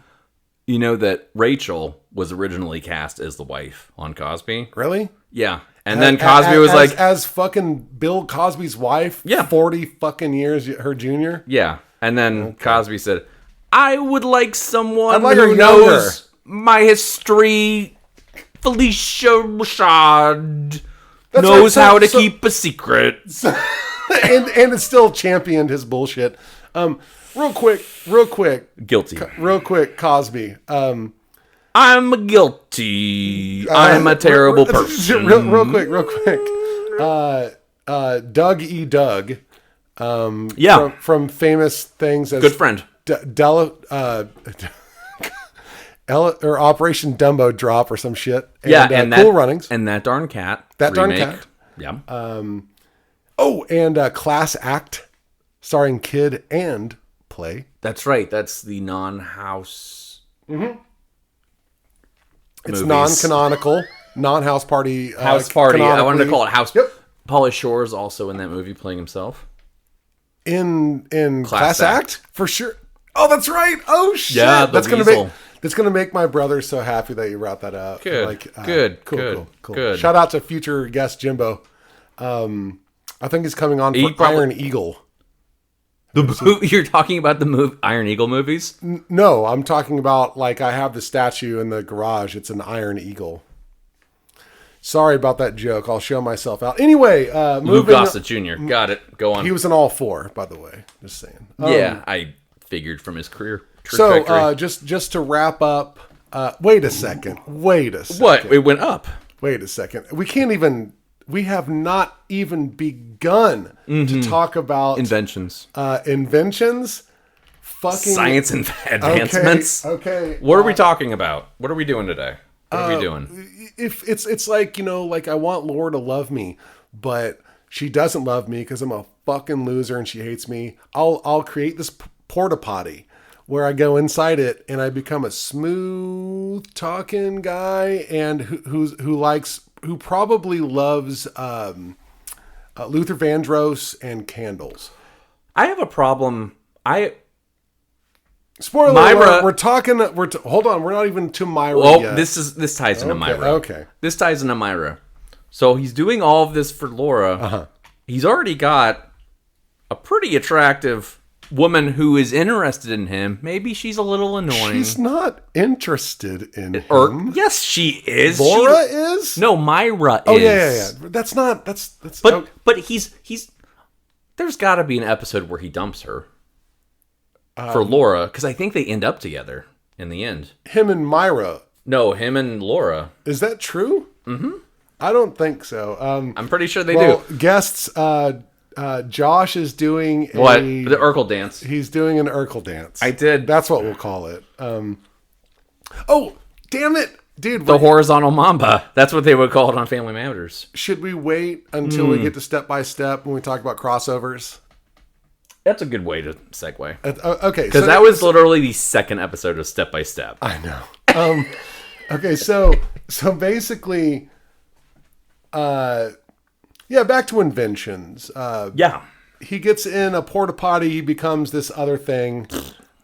You know that Rachel was originally cast as the wife on Cosby? Really? Yeah. And then Cosby was like... As fucking Bill Cosby's wife? Yeah. 40 fucking years her junior? Yeah. And then Cosby said, I would like someone I'd like her who younger. knows my history. Felicia Rashad knows how to keep a secret. and it still championed his bullshit. Real quick. Guilty. Real quick, Cosby. I'm guilty. I'm a terrible person. Real quick. Doug E. Doug. Yeah. From famous things as Good friend. or Operation Dumbo Drop or some shit. And, and Cool that, Runnings. And That Darn Cat. That Darn remake. Cat. Yeah. And Class Act, starring Kid and Play. That's right. That's the non-house. Mm-hmm. It's movies. non-canonical, non-house party. House party. I wanted to call it house. Yep. Pauly Shore's also in that movie playing himself. In Class Act for sure. Oh, that's right. Oh shit. Yeah, that's Weasel. gonna make my brother so happy that you brought that up. Good. Good. Cool. Shout out to future guest Jimbo. I think he's coming on for Iron Eagle. You're talking about the Iron Eagle movies? No, I'm talking about like I have the statue in the garage. It's an Iron Eagle. Sorry about that joke. I'll show myself out. Anyway, Lou Gossett Jr. Got it. Go on. He was in all 4, by the way. Just saying. Yeah, I figured from his career. So just to wrap up. Wait a second. What? It went up. Wait a second. We have not even begun to talk about inventions. Fucking science and advancements. Okay. What are we talking about? What are we doing today? What are we doing? If it's like, like I want Laura to love me, but she doesn't love me because I'm a fucking loser and she hates me. I'll create this porta potty where I go inside it and I become a smooth talking guy and who probably loves Luther Vandross and candles. I have a problem. Spoiler Myra, alert, hold on, we're not even to Myra yet. This ties into Myra. Okay. This ties into Myra. So he's doing all of this for Laura. Uh-huh. He's already got a pretty attractive woman who is interested in him. Maybe she's a little annoying. She's not interested in him. Yes, she is. Laura is? No, Myra is. Oh, yeah. That's not... That's But he's... There's got to be an episode where he dumps her. For Laura, because I think they end up together in the end. Him and Myra. No, him and Laura. Is that true? Mm-hmm. I don't think so. I'm pretty sure they do. Guests, Josh is doing The Urkel dance. He's doing an Urkel dance. I did. That's what we'll call it. Oh, damn it. Dude. The horizontal mamba. That's what they would call it on Family Matters. Should we wait until we get to Step by Step when we talk about crossovers? That's a good way to segue. Okay. Because that was literally the second episode of Step by Step. I know. Okay, so basically, back to inventions. Yeah. He gets in a porta potty. He becomes this other thing.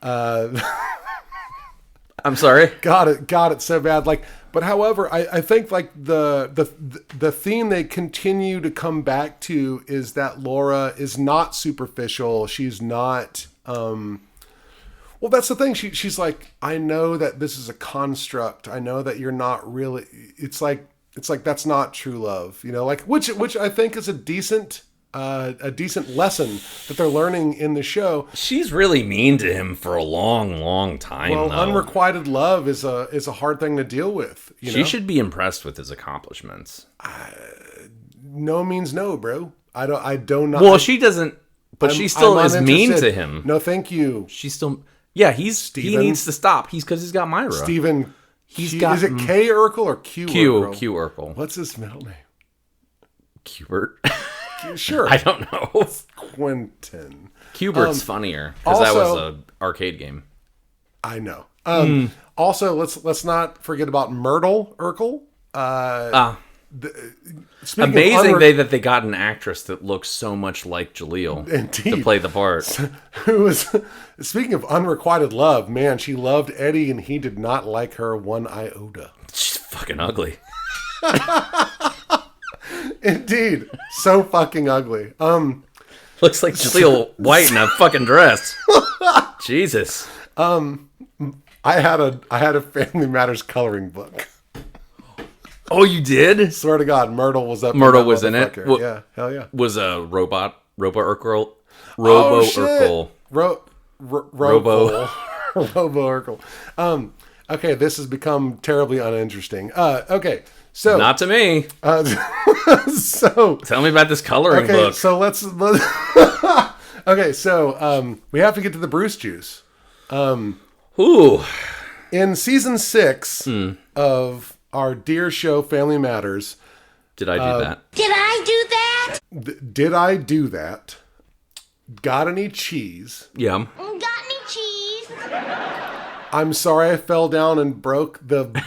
I'm sorry. Got it so bad. But however, I think the theme they continue to come back to is that Laura is not superficial. She's not. Well, that's the thing. She's like, I know that this is a construct. I know that you're not really. It's like that's not true love. Which I think is a decent lesson that they're learning in the show. She's really mean to him for a long, long time. Well, though. unrequited love is a hard thing to deal with. She should be impressed with his accomplishments. No means no, bro. I don't know. Well, she doesn't, but she still is mean to him. No, thank you. She's still. Yeah, he needs to stop. Because he's got Myra. Steven. Is it K. Urkel or Q. Urkel? Q Urkel. What's his middle name? Qbert. Sure. I don't know. Quentin. Qbert's funnier because that was an arcade game. I know. Also, let's not forget about Myrtle Urkel. Amazing that they got an actress that looks so much like Jaleel to play the part. Who was, speaking of unrequited love, man, she loved Eddie and he did not like her one iota. She's fucking ugly. Indeed. So fucking ugly. Looks like Jaleel White in a fucking dress. Jesus. I had a Family Matters coloring book. Oh, you did? Swear to God, Myrtle was up. Myrtle was in it? Yeah, hell yeah. Was a Robo Urkel. Robo Urkel. Okay, this has become terribly uninteresting. Okay, so not to me. So tell me about this coloring book. So let's okay, so we have to get to the Bruce juice. Ooh. In season 6 of our dear show Family Matters. Did I do that? Did I do that? Did I do that? Got any cheese? Yeah. Got any cheese? I'm sorry I fell down and broke the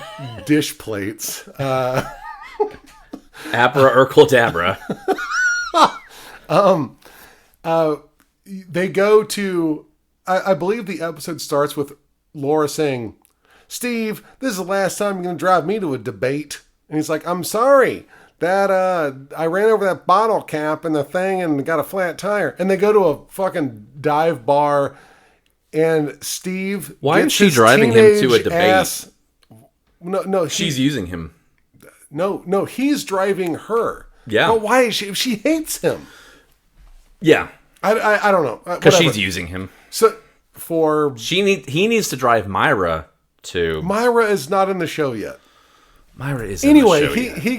dish plates. Abra Urkel Dabra. They go to, I believe the episode starts with Laura saying, Steve, this is the last time you're going to drive me to a debate. And he's like, I'm sorry that I ran over that bottle cap and the thing and got a flat tire. And they go to a fucking dive bar and Steve, why is she driving him to a debate? No, she's using him. No, he's driving her. Yeah. But why is she? If she hates him. Yeah. I don't know. Because she's using him. So he needs to drive Myra to. Myra is not in the show yet. Myra is anyway. In the show yet. He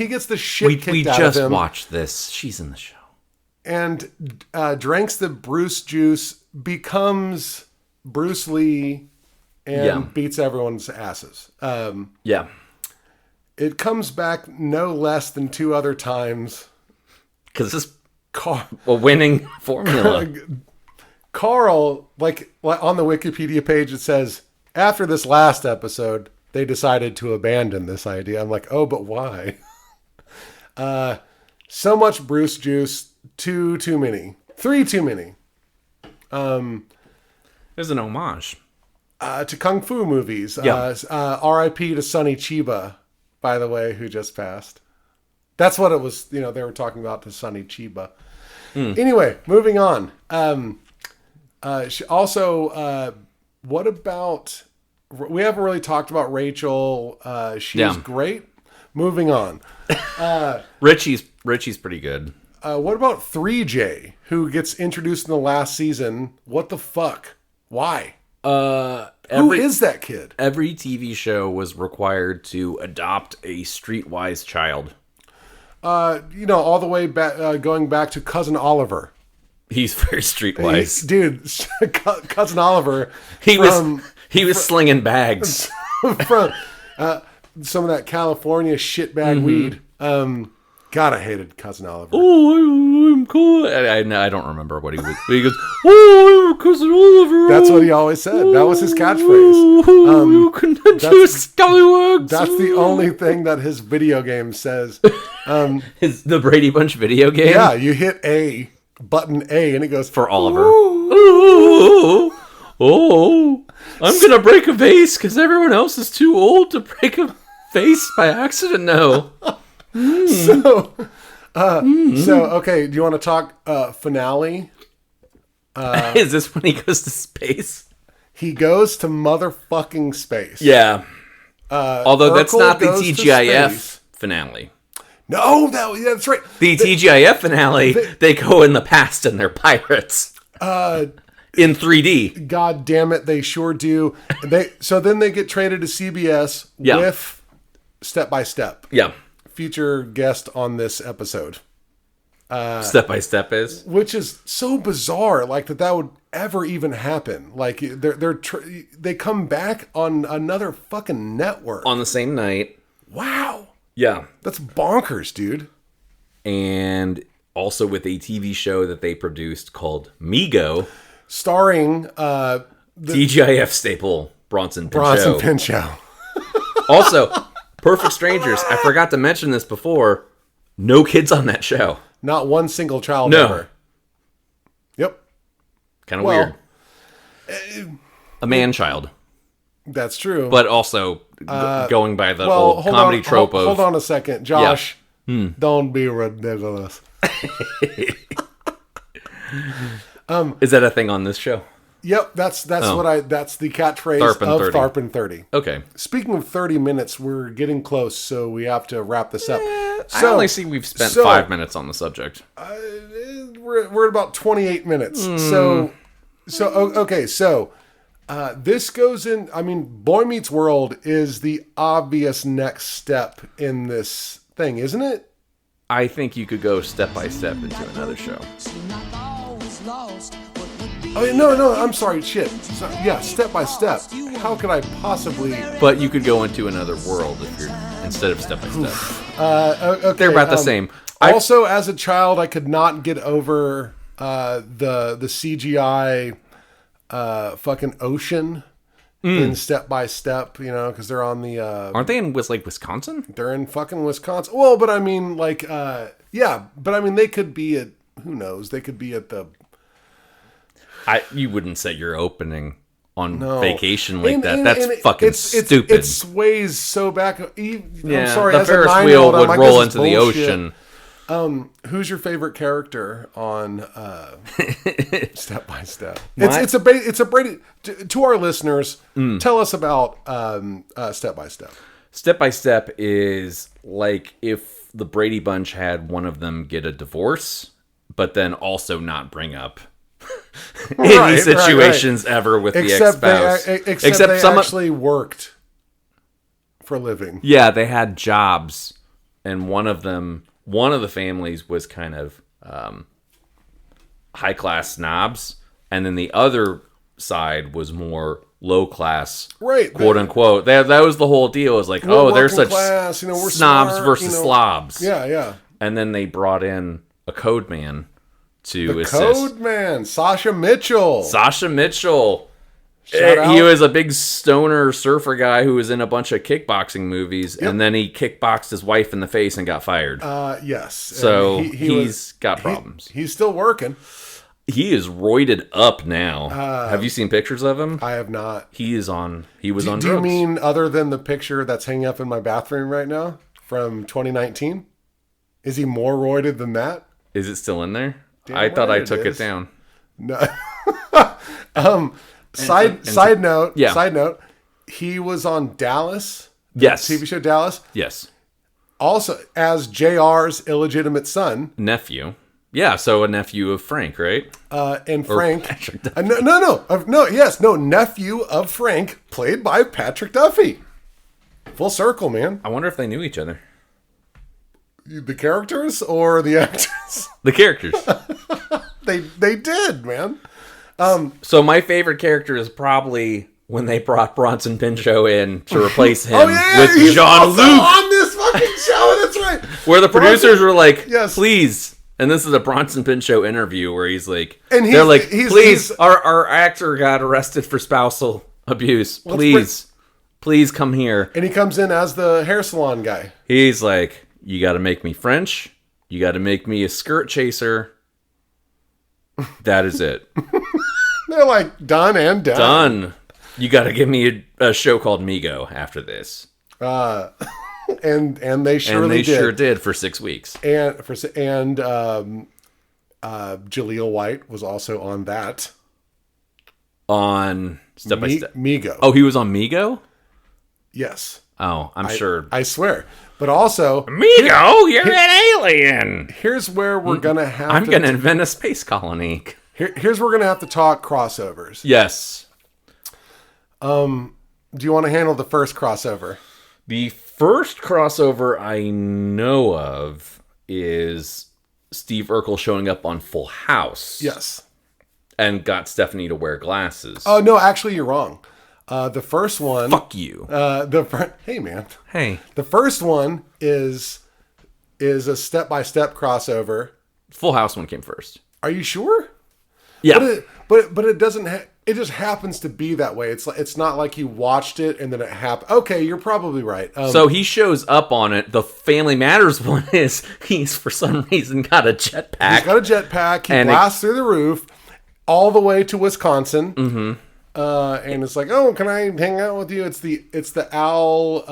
gets the shit kicked out of him. We just watched this. She's in the show. And drinks the Bruce juice, becomes Bruce Lee, and beats everyone's asses. Yeah. It comes back no less than 2 other times. Because this a winning formula. Carl, like on the Wikipedia page, it says, after this last episode, they decided to abandon this idea. I'm like, oh, but why? So much Bruce juice, 2 too many. 3 too many. There's an homage. To Kung Fu movies. Yeah. R.I.P. to Sonny Chiba, by the way, who just passed. That's what it was, they were talking about to Sonny Chiba. Anyway, moving on. Also, what about... We haven't really talked about Rachel. She's great. Moving on. Richie's pretty good. What about 3J, who gets introduced in the last season? What the fuck? Why? Who is that kid? Every TV show was required to adopt a streetwise child. All the way back, going back to Cousin Oliver. He's very streetwise. Dude, Cousin Oliver. He was slinging bags. From some of that California shitbag weed. God, I hated Cousin Oliver. Oh, I'm cool. I don't remember what he was. But he goes, "Oh, I'm Cousin Oliver." That's what he always said. That was his catchphrase. You can do scallywags. That's the only thing that his video game says. Is the Brady Bunch video game? Yeah, you hit button A, and it goes for Oliver. Oh, I'm gonna break a vase because everyone else is too old to break a vase by accident. No. So okay, do you want to talk finale? Is this when he goes to space? He goes to motherfucking space. Yeah. Although Urkel that's not the goes to TGIF space. Finale. No, that's right. The TGIF finale, they go in the past and they're pirates. In 3D. God damn it, they sure do. So then they get traded to CBS with Step by Step. Yeah. Future guest on this episode. Step by Step is, which is so bizarre, like that would ever even happen. Like they come back on another fucking network on the same night. Wow. Yeah, that's bonkers, dude. And also with a TV show that they produced called Mego, starring TGIF staple Bronson Pinchot. Also. Perfect Strangers. I forgot to mention this before. No kids on that show. Not one single child ever. Yep. Kind of weird. A man-child. That's true. But also going by the old comedy trope of... Hold on a second. Josh, don't be ridiculous. Is that a thing on this show? Yep, that's the catchphrase of Tharp and 30. Okay. Speaking of 30 minutes, we're getting close, so we have to wrap this up. I only see we've spent 5 minutes on the subject. We're at about 28 minutes. Okay, this goes in. I mean, Boy Meets World is the obvious next step in this thing, isn't it? I think you could go step by step into another show. Oh, no, I'm sorry, shit. So, yeah, Step by Step. How could I possibly... But you could go into another world if you're instead of Step by Step. Okay, they're about the same. Also, as a child, I could not get over the CGI fucking ocean in Step by Step, because they're on the... Aren't they in Wisconsin? They're in fucking Wisconsin. Well, but I mean, they could be at... Who knows? They could be at the... You wouldn't set your opening on vacation like that. That's fucking stupid. It sways so back. I'm sorry, the as Ferris a wheel would like, roll into the ocean. Who's your favorite character on Step by Step? It's a Brady. To our listeners, tell us about Step by Step. Step by Step is like if the Brady Bunch had one of them get a divorce, but then also not bring up any situations ever with the ex-spouse. Except they actually worked for a living. Yeah, they had jobs, and one of the families was kind of high-class snobs, and then the other side was more low-class, quote unquote. That was the whole deal. It was like, they're such class, we're snobs smart, versus slobs. Yeah. And then they brought in a code man to assist. Code man, Sasha Mitchell. He was a big stoner surfer guy who was in a bunch of kickboxing movies, and then he kickboxed his wife in the face and got fired. Yes. So he's got problems. He's still working. He is roided up now. Have you seen pictures of him? I have not. He was on drugs. Do you mean other than the picture that's hanging up in my bathroom right now from 2019? Is he more roided than that? Is it still in there? Damn I thought I right took it down. No. Side note. Yeah. Side note. He was on Dallas. Yes. TV show Dallas. Yes. Also as JR's illegitimate son. Nephew. Yeah, so a nephew of Frank, right? And Frank. Nephew of Frank, played by Patrick Duffy. Full circle, man. I wonder if they knew each other. The characters or the actors? The characters. They did, man. So my favorite character is probably when they brought Bronson Pinchot in to replace him with he's Jean-Luc on this fucking show. That's right. Where the producers were like, Yes. please. And this is a Bronson Pinchot interview where he's like, And they're like, please, our actor got arrested for spousal abuse. Please come here. And he comes in as the hair salon guy. He's like, you got to make me French. You got to make me a skirt chaser. That is it. They're like, done and done. Done. You got to give me a show called Migo after this. And they surely did. Sure did for 6 weeks. And Jaleel White was also on that. On Step by Step. Migo. Oh, he was on Migo? Yes. Oh, I'm sure. I swear. But also, Migo, you're an alien. Here's where we're gonna have. I'm gonna invent a space colony. Here's where we're gonna have to talk crossovers. Yes. Do you want to handle the first crossover? The first crossover I know of is Steve Urkel showing up on Full House. Yes. And got Stephanie to wear glasses. Oh no, actually you're wrong. The first one. Fuck you. Hey man. Hey. The first one is a step-by-step crossover. Full House one came first. Are you sure? Yeah. But it doesn't. It just happens to be that way. It's not like you watched it and then it happened. Okay, you're probably right. So he shows up on it. The Family Matters one is he's for some reason got a jetpack. He's got a jetpack. He blasts through the roof all the way to Wisconsin. Mm-hmm. And it's like, oh, can I hang out with you? It's the owl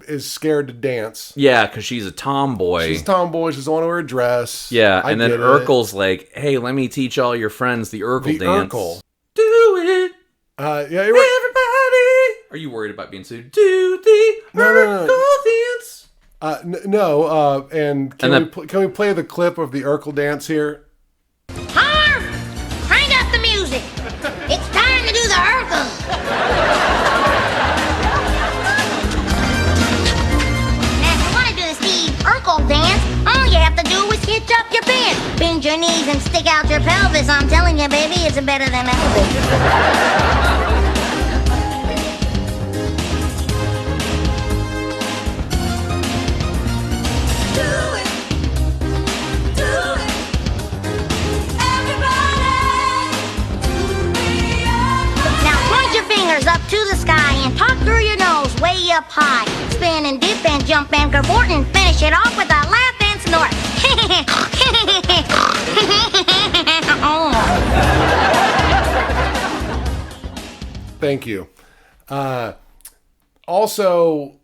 is scared to dance. Yeah, because she's a tomboy. She's a tomboy. She doesn't want to wear a dress. Yeah, and then Urkel's like, hey, let me teach all your friends the Urkel dance. Urkel. Do it. Yeah, you're right. Everybody. Are you worried about being sued? Do the Urkel dance. No. And can we play the clip of the Urkel dance here? Harv, crank up the music. It's time to do the Urkel. Now, if you want to do the Steve Urkel dance, all you have to do is hitch up your pants, bend your knees, and stick out your pelvis. I'm telling you, baby, it's better than Elvis. Up to the sky and talk through your nose way up high. Spin and dip and jump and cavort and finish it off with a laugh and snort. Thank you. Also,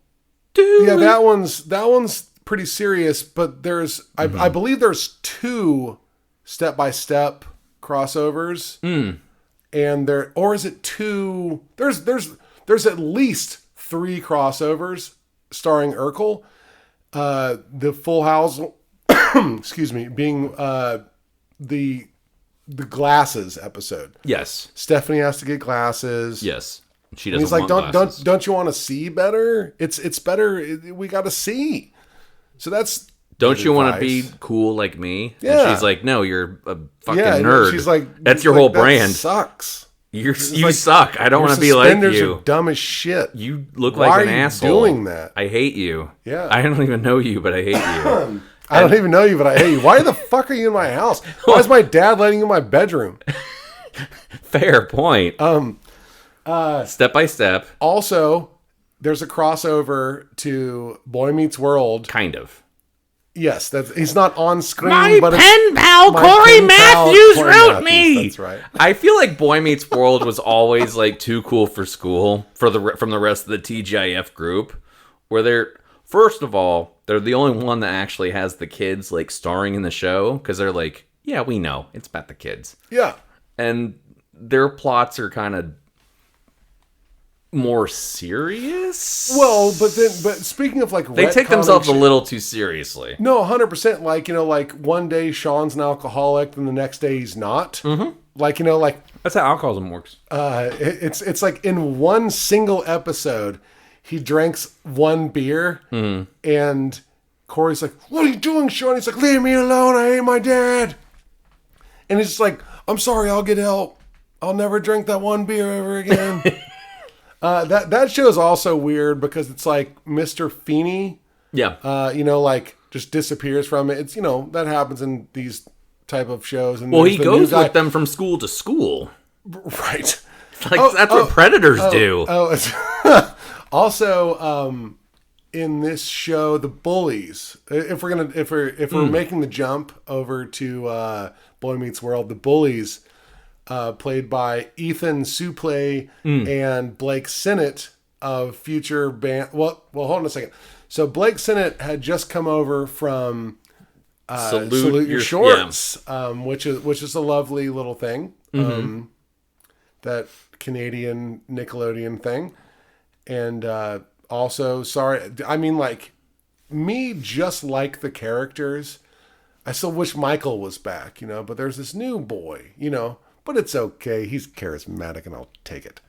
yeah, that one's pretty serious, but there's I believe there's 2 step-by-step crossovers. And is it 2? There's at least 3 crossovers starring Urkel. The Full House, excuse me, being the glasses episode. Yes. Stephanie has to get glasses. Yes. She doesn't. He's like, don't you want to see better? It's better. We got to see. So that's. Don't you want to be cool like me? Yeah. And she's like, no, you're a fucking nerd. She's like, that's your whole brand. That sucks. You suck. I don't want to be like you. Suspenders are dumb as shit. You look like an asshole. Why are you doing that? I hate you. Yeah. I don't even know you, but I hate you. I don't even know you, but I hate you. Why the fuck are you in my house? Why is my dad letting you in my bedroom? Fair point. Step by Step. Also, there's a crossover to Boy Meets World. Kind of. Yes, he's not on screen. My pen pal Corey Matthews wrote me. That's right. I feel like Boy Meets World was always like too cool for school from the rest of the TGIF group, where they're first of all they're the only one that actually has the kids like starring in the show because they're like yeah, we know it's about the kids. Yeah. And their plots are kind of more serious. Well, but speaking of like, they take themselves a little too seriously. No, 100%. Like, like one day Sean's an alcoholic, then the next day he's not. Mm-hmm. Like, like that's how alcoholism works. It's like in one single episode, he drinks one beer, and Corey's like, "What are you doing, Sean?" He's like, "Leave me alone. I hate my dad." And he's just like, "I'm sorry. I'll get help. I'll never drink that one beer ever again." That show is also weird because it's like Mr. Feeney. Yeah. Like just disappears from it. It's, that happens in these type of shows. And well, he goes with them from school to school. Right. Like that's what predators do. Also, in this show, the bullies. If we're making the jump over to Boy Meets World, the bullies, played by Ethan Suplee and Blake Sennett of future band. Well, hold on a second. So Blake Sennett had just come over from Salute Your Shorts, which is a lovely little thing. That Canadian Nickelodeon thing. And also, sorry, I mean, like, me just like the characters. I still wish Michael was back, but there's this new boy, but it's okay. He's charismatic and I'll take it.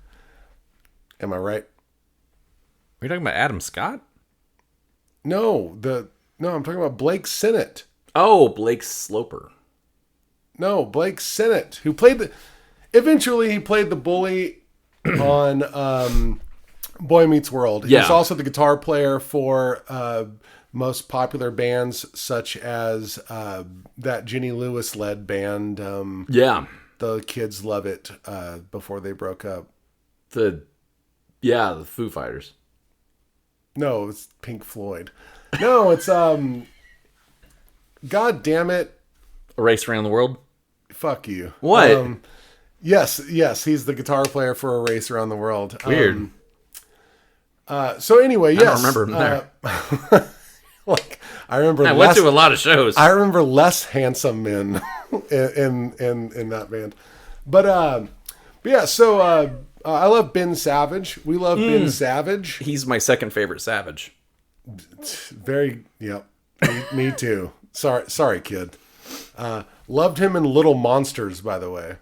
Am I right? Are you talking about Adam Scott? No, I'm talking about Blake Sennett. Oh, Blake Sloper. No, Blake Sennett, who eventually he played the bully on Boy Meets World. He was also the guitar player for most popular bands such as that Jenny Lewis led band. The Kids Love It before they broke up. The Foo Fighters. No, it's Pink Floyd. No, it's God damn it. A Race Around the World? Fuck you. What? Yes, he's the guitar player for A Race Around the World. Weird. So anyway, yes. I don't remember him there. I remember. I went to a lot of shows. I remember less handsome men in that band, but yeah. So I love Ben Savage. We love Ben Savage. He's my second favorite Savage. Very, yep. Me too. Sorry, kid. Loved him in Little Monsters, by the way.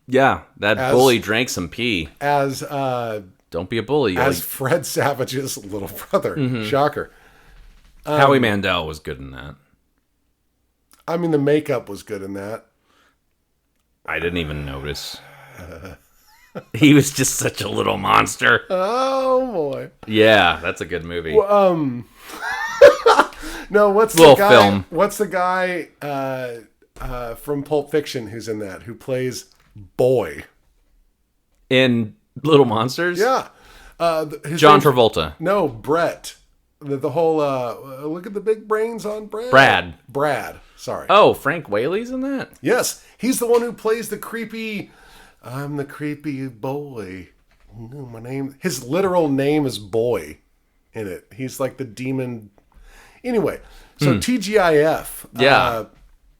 Yeah, that bully drank some pee. Don't be a bully. As Fred Savage's little brother. Shocker. Howie Mandel was good in that. I mean, the makeup was good in that. I didn't even notice. He was just such a little monster. Oh, boy. Yeah, that's a good movie. Well, no, what's little the guy? Film. What's the guy from Pulp Fiction who's in that? Who plays Boy in Little Monsters? Yeah, John Travolta. No, Brett. The whole look at the big brains on Brad. Brad. Sorry. Oh, Frank Whaley's in that? Yes, he's the one who plays the creepy. I'm the creepy boy. My name. His literal name is Boy. In it, he's like the demon. Anyway, so TGIF. Yeah.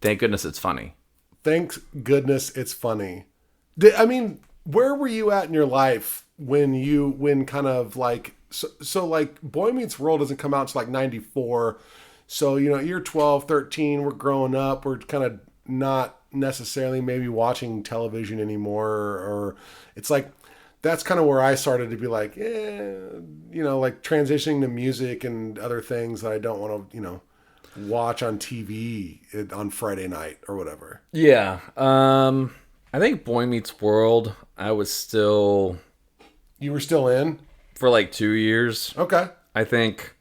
Thank goodness it's funny. Thank goodness it's funny. I mean, where were you at in your life when kind of like so like Boy Meets World doesn't come out until like 94. So, you're 12, 13, we're growing up, we're kind of not necessarily maybe watching television anymore, or it's like that's kind of where I started to be like, like transitioning to music and other things that I don't want to, watch on TV on Friday night or whatever. Yeah. I think Boy Meets World, I was still... You were still in? For like 2 years. Okay. I think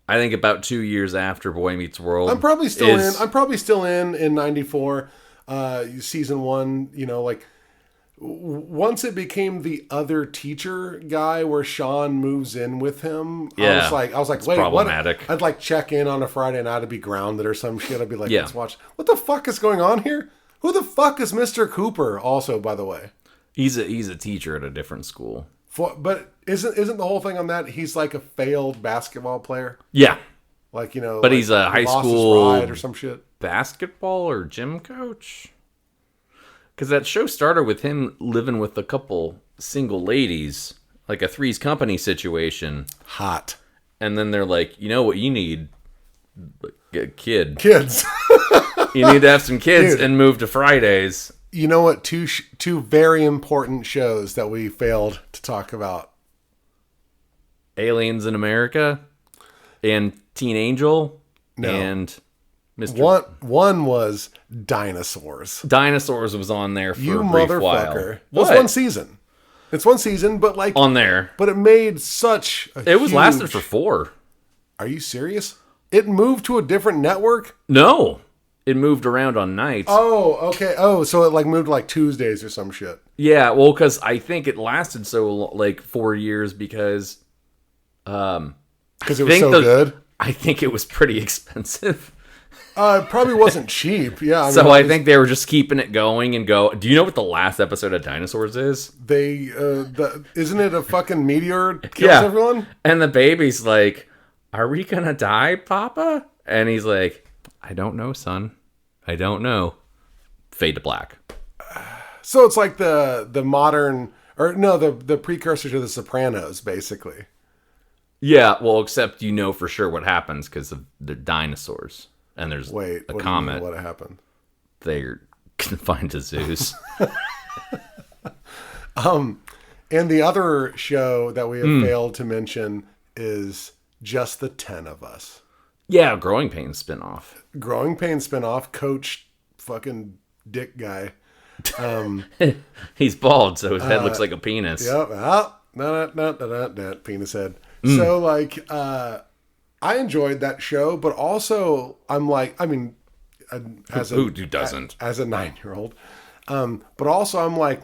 about 2 years after Boy Meets World. I'm probably still in 94. Season 1, once it became the other teacher guy where Sean moves in with him, yeah, I was like, wait, problematic. What? I'd like check in on a Friday night to be grounded or some shit. I'd be like, let's watch. What the fuck is going on here? Who the fuck is Mr. Cooper? Also, by the way, he's a teacher at a different school. But isn't the whole thing on that he's like a failed basketball player? Yeah. Like, but like he's a high Lost His school Ride or some shit. basketball or gym coach. Because that show started with him living with a couple single ladies, like a Three's Company situation. Hot. And then they're like, you know what you need? A kid. Kids. You need to have some kids Dude. and move to Fridays. You know what? Two very important shows that we failed to talk about. Aliens in America and Teen Angel and Mr. One was Dinosaurs. Dinosaurs was on there for You a brief motherfucker. while. It was What? one season. It's one season, but like On there. But it made such a It was huge... lasted for 4. Are you serious? It moved to a different network? No. It moved around on nights. Oh, okay. Oh, so it like moved to like Tuesdays or some shit. Yeah, well, because I think it lasted like 4 years because Because it was so good? I think it was pretty expensive. It probably wasn't cheap. Yeah. So I think they were just keeping it going and go. Do you know what the last episode of Dinosaurs is? Isn't it a fucking meteor kills everyone? And the baby's like, "Are we gonna die, Papa?" And he's like, "I don't know, son. I don't know." Fade to black. So it's like the modern, or no, the precursor to The Sopranos, basically. Yeah, well, except you know for sure what happens because of the dinosaurs. And there's a what do you comet. mean, what happened? They're confined to zoos. And the other show that we have failed to mention is Just the 10 of Us. Yeah, Growing Pains spinoff. Growing Pains spinoff, Coach fucking dick guy. He's bald, so his head looks like a penis. Yep. Penis head. So like, I enjoyed that show, but also I'm like, I mean, Who doesn't? as a 9-year-old, but also I'm like,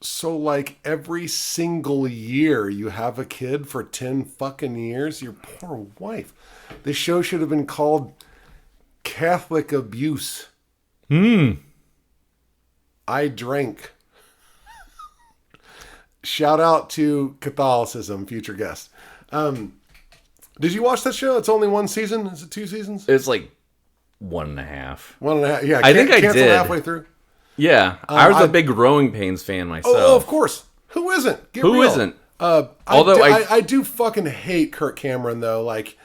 so like every single year you have a kid for 10 fucking years, your poor wife. This show should have been called Catholic Abuse. I drank. Shout out to Catholicism, future guest. Did you watch that show? It's only one season. Is it 2 seasons? It's like 1.5. 1.5. Yeah, I think I canceled did. halfway through. Yeah, I was a big Growing Pains fan myself. Oh, of course. Who isn't? Get Who real. isn't? Although I do fucking hate Kirk Cameron though. Like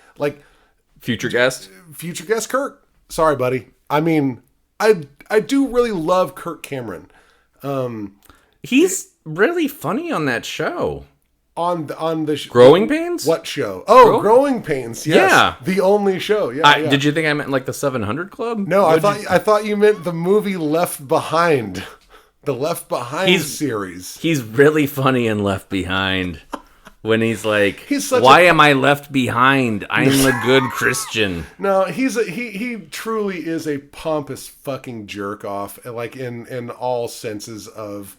Future guest? future guest Kirk. Sorry, buddy. I mean, I do really love Kirk Cameron. He's really funny on that show. On the Growing Pains? What show? Oh, Growing Pains. Yes. Yeah. The only show. Yeah, yeah. Did you think I meant like the 700 Club? No, I thought you meant the movie Left Behind. The Left Behind series. He's really funny in Left Behind. When he's like, such why am I left behind? I'm a good Christian. No, he truly is a pompous fucking jerk off, like in all senses of.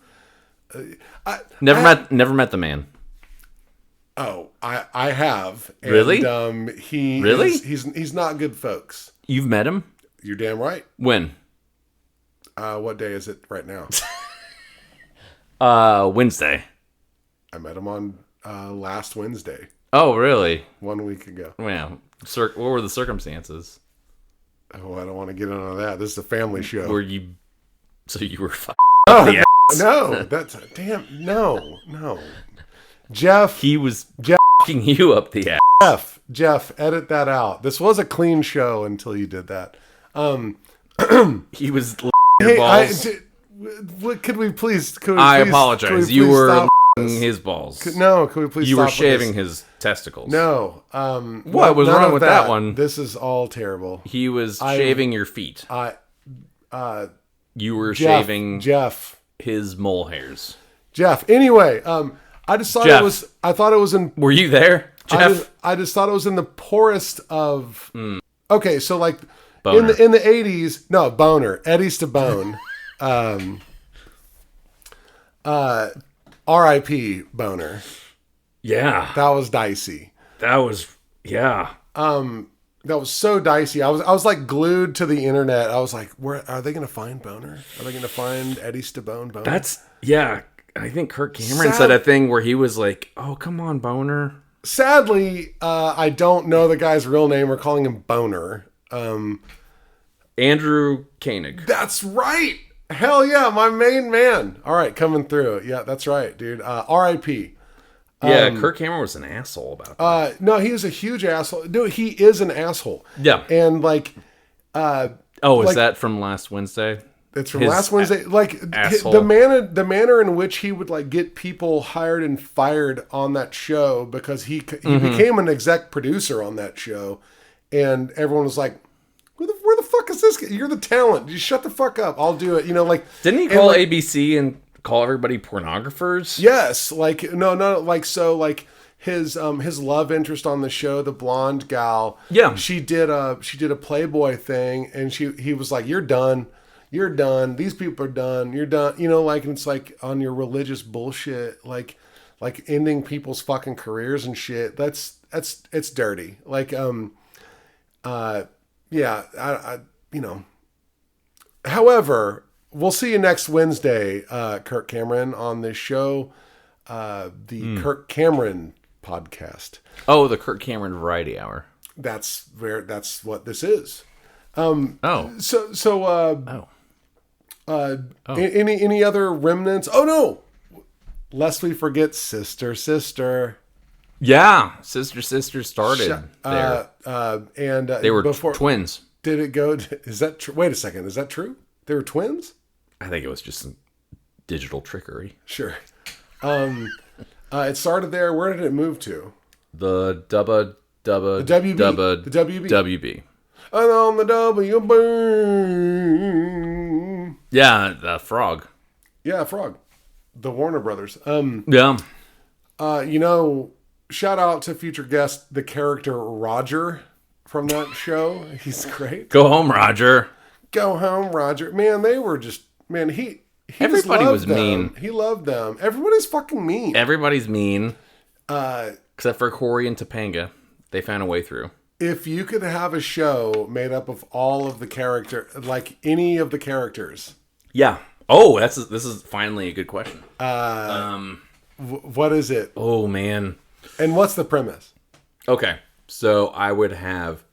Never met the man. Oh, I have. And, Really? Really? He's not good, folks. You've met him? You're damn right. When? What day is it right now? Wednesday. I met him on last Wednesday, Oh, really? 1 week ago. Well, what were the circumstances? Oh, I don't want to get into that. This is a family show. Were you? So you were fucking Oh, the ass. no, that's damn no. Jeff, He was Jeff. fucking you up the ass. Jeff, edit that out. This was a clean show until you did that. He was Hey, balls. could we please? I apologize. You were stop his balls. No, could we please? You stop were with shaving this? his testicles. No. What was none wrong of with that one? This is all terrible. He was shaving your feet. You were shaving Jeff. his mole hairs. Jeff. Anyway, I just thought Jeff. it was. I thought it was in. Were you there, Jeff? I just thought it was in the poorest of. Okay, so like Boner. in the 80s, no boner, Eddie's to bone. R.I.P. boner. Yeah, That was dicey. that was That was so dicey. I was like glued to the internet. I was like, where are they going to find boner? Are they going to find Eddie's to bone boner? I think Kirk Cameron said a thing where he was like, "Oh, come on, boner." sadly, I don't know the guy's real name. We're calling him Boner. Andrew Koenig. That's right. Hell yeah, my main man. All right, coming through. Yeah, that's right, dude. R.I.P. Yeah, Kirk Cameron was an asshole about that. No, he was a huge asshole. Dude, he is an asshole. Yeah. And like, is that from last Wednesday? It's from last Wednesday. Like asshole. the manner in which he would like get people hired and fired on that show because he became an exec producer on that show, and everyone was like, where the fuck is this guy? You're the talent. You shut the fuck up. I'll do it. You know, like didn't he call ABC and call everybody pornographers? Yes, like no, like so, like his love interest on the show, the blonde gal. Yeah, she did a Playboy thing, and he was like, "You're done. You're done. These people are done. You're done." You know, like, and it's like on your religious bullshit, like ending people's fucking careers and shit. It's dirty. Like, yeah, I you know. However, we'll see you next Wednesday, Kirk Cameron, on this show, the Kirk Cameron podcast. Oh, the Kirk Cameron Variety Hour. That's what this is. Oh. Any other remnants? Oh no, lest we forget Sister. Yeah, Sister started there. And they were twins. Did it go? Is that true? Wait a second. Is that true? They were twins? I think it was just some digital trickery. Sure. It started there. Where did it move to? The WB. The WB. The WB. WB. And on the WB. Yeah, the frog. Yeah, frog. The Warner Brothers. Yeah. You know, shout out to future guest, the character Roger from that show. He's great. Go home, Roger. Go home, Roger. Man, they were just, man, he everybody was them. mean. He loved them. Everybody's fucking mean. Everybody's mean. Except for Corey and Topanga. They found a way through. If you could have a show made up of all of the character, like any of the characters. Yeah. Oh, this is finally a good question. What is it? Oh, man. And what's the premise? Okay. So I would have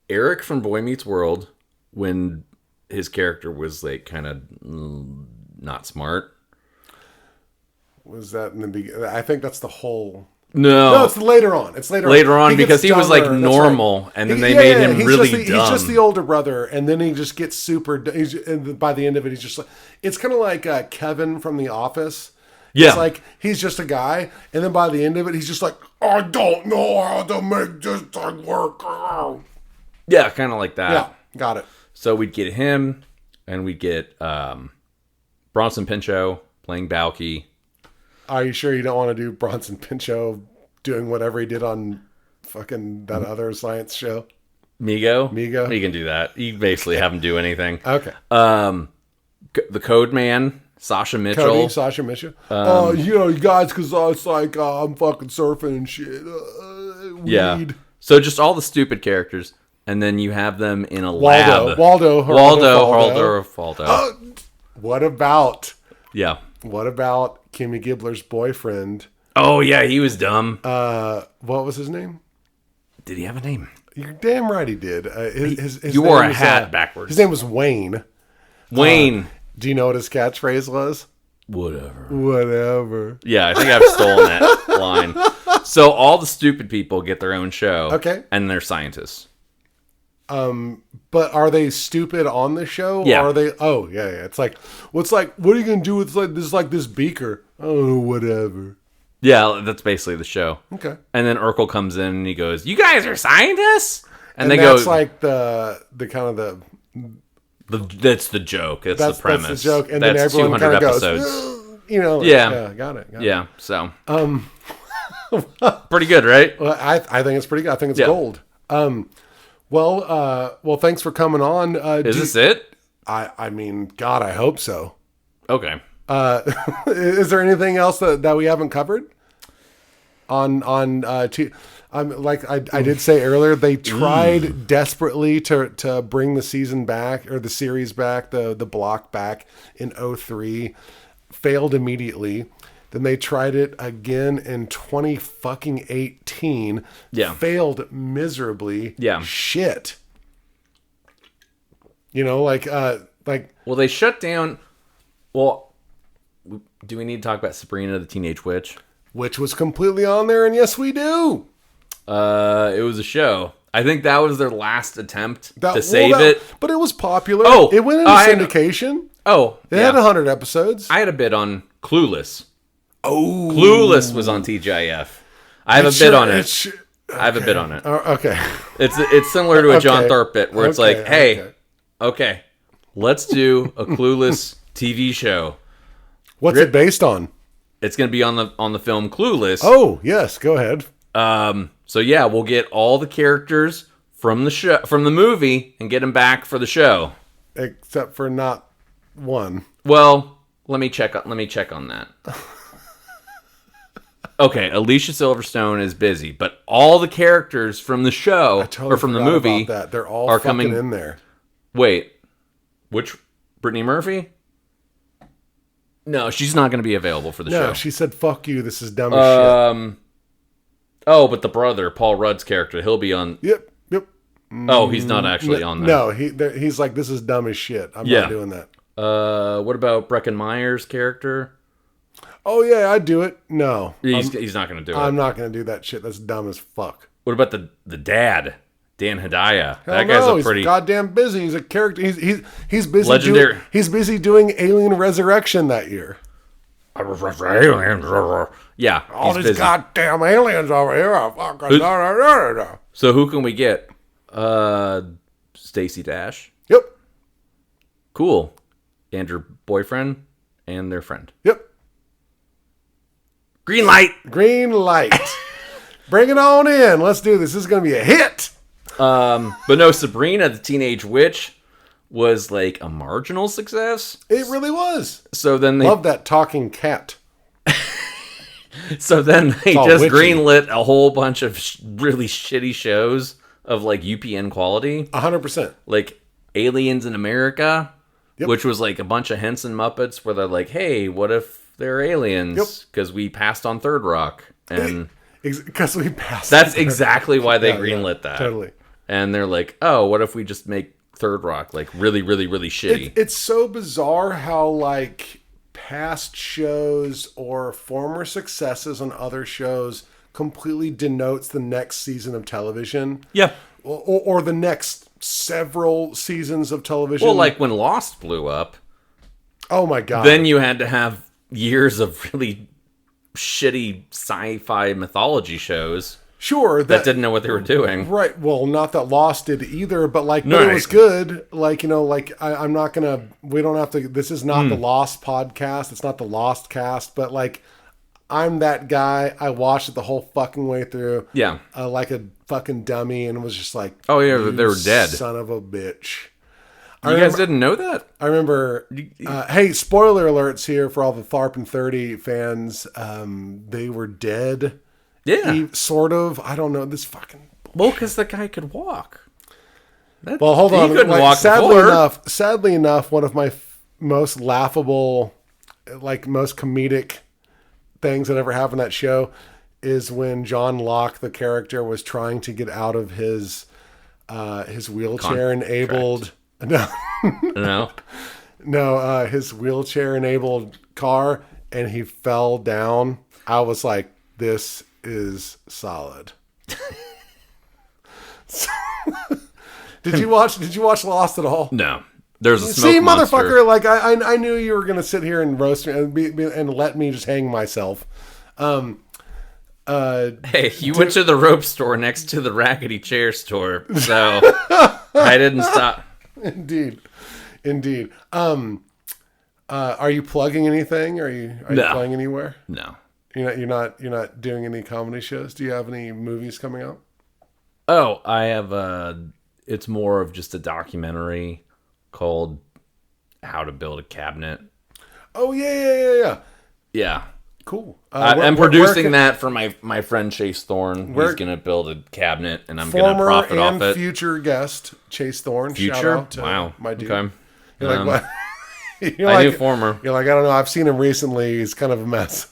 Eric from Boy Meets World when his character was like kind of not smart. Was that in the beginning? I think that's the whole... No, it's later on. It's later on because he was like normal, right. And then they made him really dumb. He's just the older brother, and then he just gets super... and by the end of it, he's just like... It's kind of like Kevin from The Office. Yeah. It's like, he's just a guy, and then by the end of it, he's just like, I don't know how to make this thing work. Yeah, kind of like that. Yeah, got it. So we'd get him, and we'd get Bronson Pinchot playing Balky. Are you sure you don't want to do Bronson Pinchot doing whatever he did on fucking that other science show? Migo? You can do that. You basically have him do anything. Okay. The Code Man, Sasha Mitchell. Sasha Mitchell. You guys, because it's like I'm fucking surfing and shit. Weed. Yeah. So just all the stupid characters, and then you have them in a lab. Waldo. What about? Yeah. What about Kimmy Gibbler's boyfriend? Oh yeah, he was dumb. What was his name? Did he have a name? You're damn right he did. His you wore a hat backwards. His name was Wayne. Wayne. Do you know what his catchphrase was? Whatever. Yeah, I think I've stolen that line. So all the stupid people get their own show. Okay. And they're scientists. But are they stupid on the show? Yeah. Or are they? Oh, yeah. It's like, what are you gonna do with this beaker? Oh, whatever. Yeah, that's basically the show. Okay. And then Urkel comes in and he goes, "You guys are scientists?" And they that's go, like the kind of that's the joke. That's the premise. That's the joke. And then everyone kind of goes, you know. Yeah. Got it. Yeah. So. Pretty good, right? Well, I think it's pretty good. I think it's gold. Well, thanks for coming on. Is this it? I mean, God, I hope so. Okay. Is there anything else that we haven't covered? I did say earlier, they tried desperately to bring the season back or the series back, the block back in 2003, failed immediately. Then they tried it again in 2018. Yeah. Failed miserably. Yeah. Shit. You know, like. Well, they shut down. Well, do we need to talk about Sabrina the Teenage Witch? Which was completely on there, and yes, we do. It was a show. I think that was their last attempt to save it. But it was popular. Oh, it went into syndication. It had 100 episodes. I had a bit on Clueless. Oh, Clueless was on TGIF. I have a bit on it. I have a bit on it. Okay. It's similar to a John Tharp bit where it's like, hey, okay, let's do a Clueless TV show. What's it based on? It's going to be on the film Clueless. Oh, yes, go ahead. So yeah, we'll get all the characters from the movie and get them back for the show. Except for not one. Well, let me check on that. Okay, Alicia Silverstone is busy, but all the characters from the show or from the movie that. They're all are fucking coming in there. Wait, which Brittany Murphy? No, she's not going to be available for the show. No, she said, "Fuck you. This is dumb as shit." Oh, but the brother, Paul Rudd's character, he'll be on. Yep. Oh, he's not actually on there. No, he's like, "This is dumb as shit. I'm not doing that." What about Breckin Meyer's character? Oh yeah, I'd do it. No, he's not going to do it. I'm not going to do that shit. That's dumb as fuck. What about the dad, Dan Hedaya? That guy's he's goddamn busy. He's a character. He's busy. Legendary. He's busy doing Alien Resurrection that year. Yeah, all these goddamn aliens over here. So who can we get? Stacey Dash. Yep. Cool. And her boyfriend and their friend. Yep. Green light. Green light. Bring it on in. Let's do this. This is going to be a hit. But no, Sabrina the Teenage Witch was like a marginal success. It really was. So then they love that talking cat. So then they just greenlit a whole bunch of really shitty shows of like UPN quality. 100%. Like Aliens in America, which was like a bunch of Henson Muppets where they're like, hey, what if they're aliens? Because we passed on Third Rock. And because we passed. That's exactly why they greenlit that. Totally. And they're like, oh, what if we just make Third Rock like really, really, really shitty? It's so bizarre how like past shows or former successes on other shows completely denotes the next season of television. Yeah. Or the next several seasons of television. Well, like when Lost blew up. Oh my God. Then you had to have years of really shitty sci-fi mythology shows. Sure. That didn't know what they were doing. Right. Well, not that Lost did either, but like, but it was good. Like, you know, like I'm not going to, we don't have to, this is not the Lost podcast. It's not the Lost cast, but like, I'm that guy. I watched it the whole fucking way through. Yeah. Like a fucking dummy and was just like, oh yeah, they were dead. Son of a bitch. You guys didn't know that? I remember, hey, spoiler alerts here for all the Tharp and 30 fans. They were dead. Yeah. Sort of. I don't know. This fucking bullshit. Well, because the guy could walk. Well, hold on. He couldn't walk sadly enough, one of my most laughable, like most comedic things that ever happened in that show is when John Locke, the character, was trying to get out of his wheelchair-enabled... No. His wheelchair-enabled car, and he fell down. I was like, this is solid. Did you watch Lost at all? No. There's a smoke monster. Motherfucker, like I knew you were gonna sit here and roast me and let me just hang myself. Hey, you went to the rope store next to the raggedy chair store, so I didn't stop. Indeed. Are you plugging anything? Are you playing anywhere? No. You're not doing any comedy shows? Do you have any movies coming out? Oh, I have it's more of just a documentary called How to Build a Cabinet. Oh yeah. Yeah. Cool. I'm producing that for my friend Chase Thorne. He's going to build a cabinet, and I'm going to profit off it. Former and future guest Chase Thorne. Future? Shout out to wow. My dude. Okay. You're like, what? I knew former. You're like, I don't know. I've seen him recently. He's kind of a mess.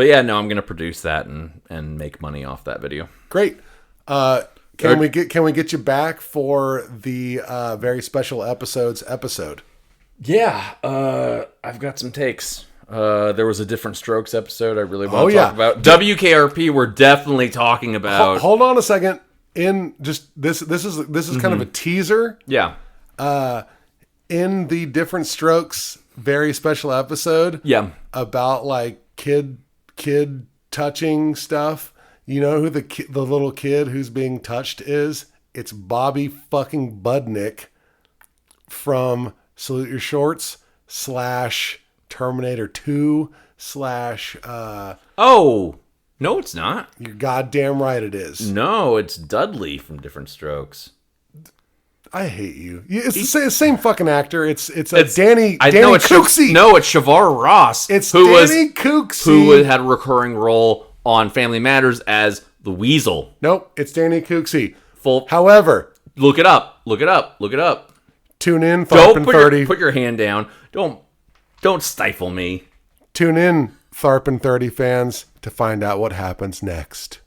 But yeah, no, I'm gonna produce that and make money off that video. Great. Can we get you back for the very special episode? Yeah, I've got some takes. There was a Different Strokes episode I really want to talk about. WKRP, we're definitely talking about. Hold on a second. In just this is kind of a teaser. Yeah. In the Different Strokes very special episode. Yeah. About like kid touching stuff. You know who the little kid who's being touched is? It's Bobby fucking Budnick from Salute Your Shorts / Terminator 2 / Oh, no, it's not. You're goddamn right it is. No, it's Dudley from Different Strokes. I hate you. It's the same fucking actor. It's Danny Cooksey. No, it's Shavar Ross. It's Danny Cooksey. Who had a recurring role on Family Matters as the Weasel. Nope, it's Danny Cooksey. Full. However, look it up. Tune in, Tharp and 30. Put your hand down. Don't stifle me. Tune in, Tharp and 30 fans, to find out what happens next.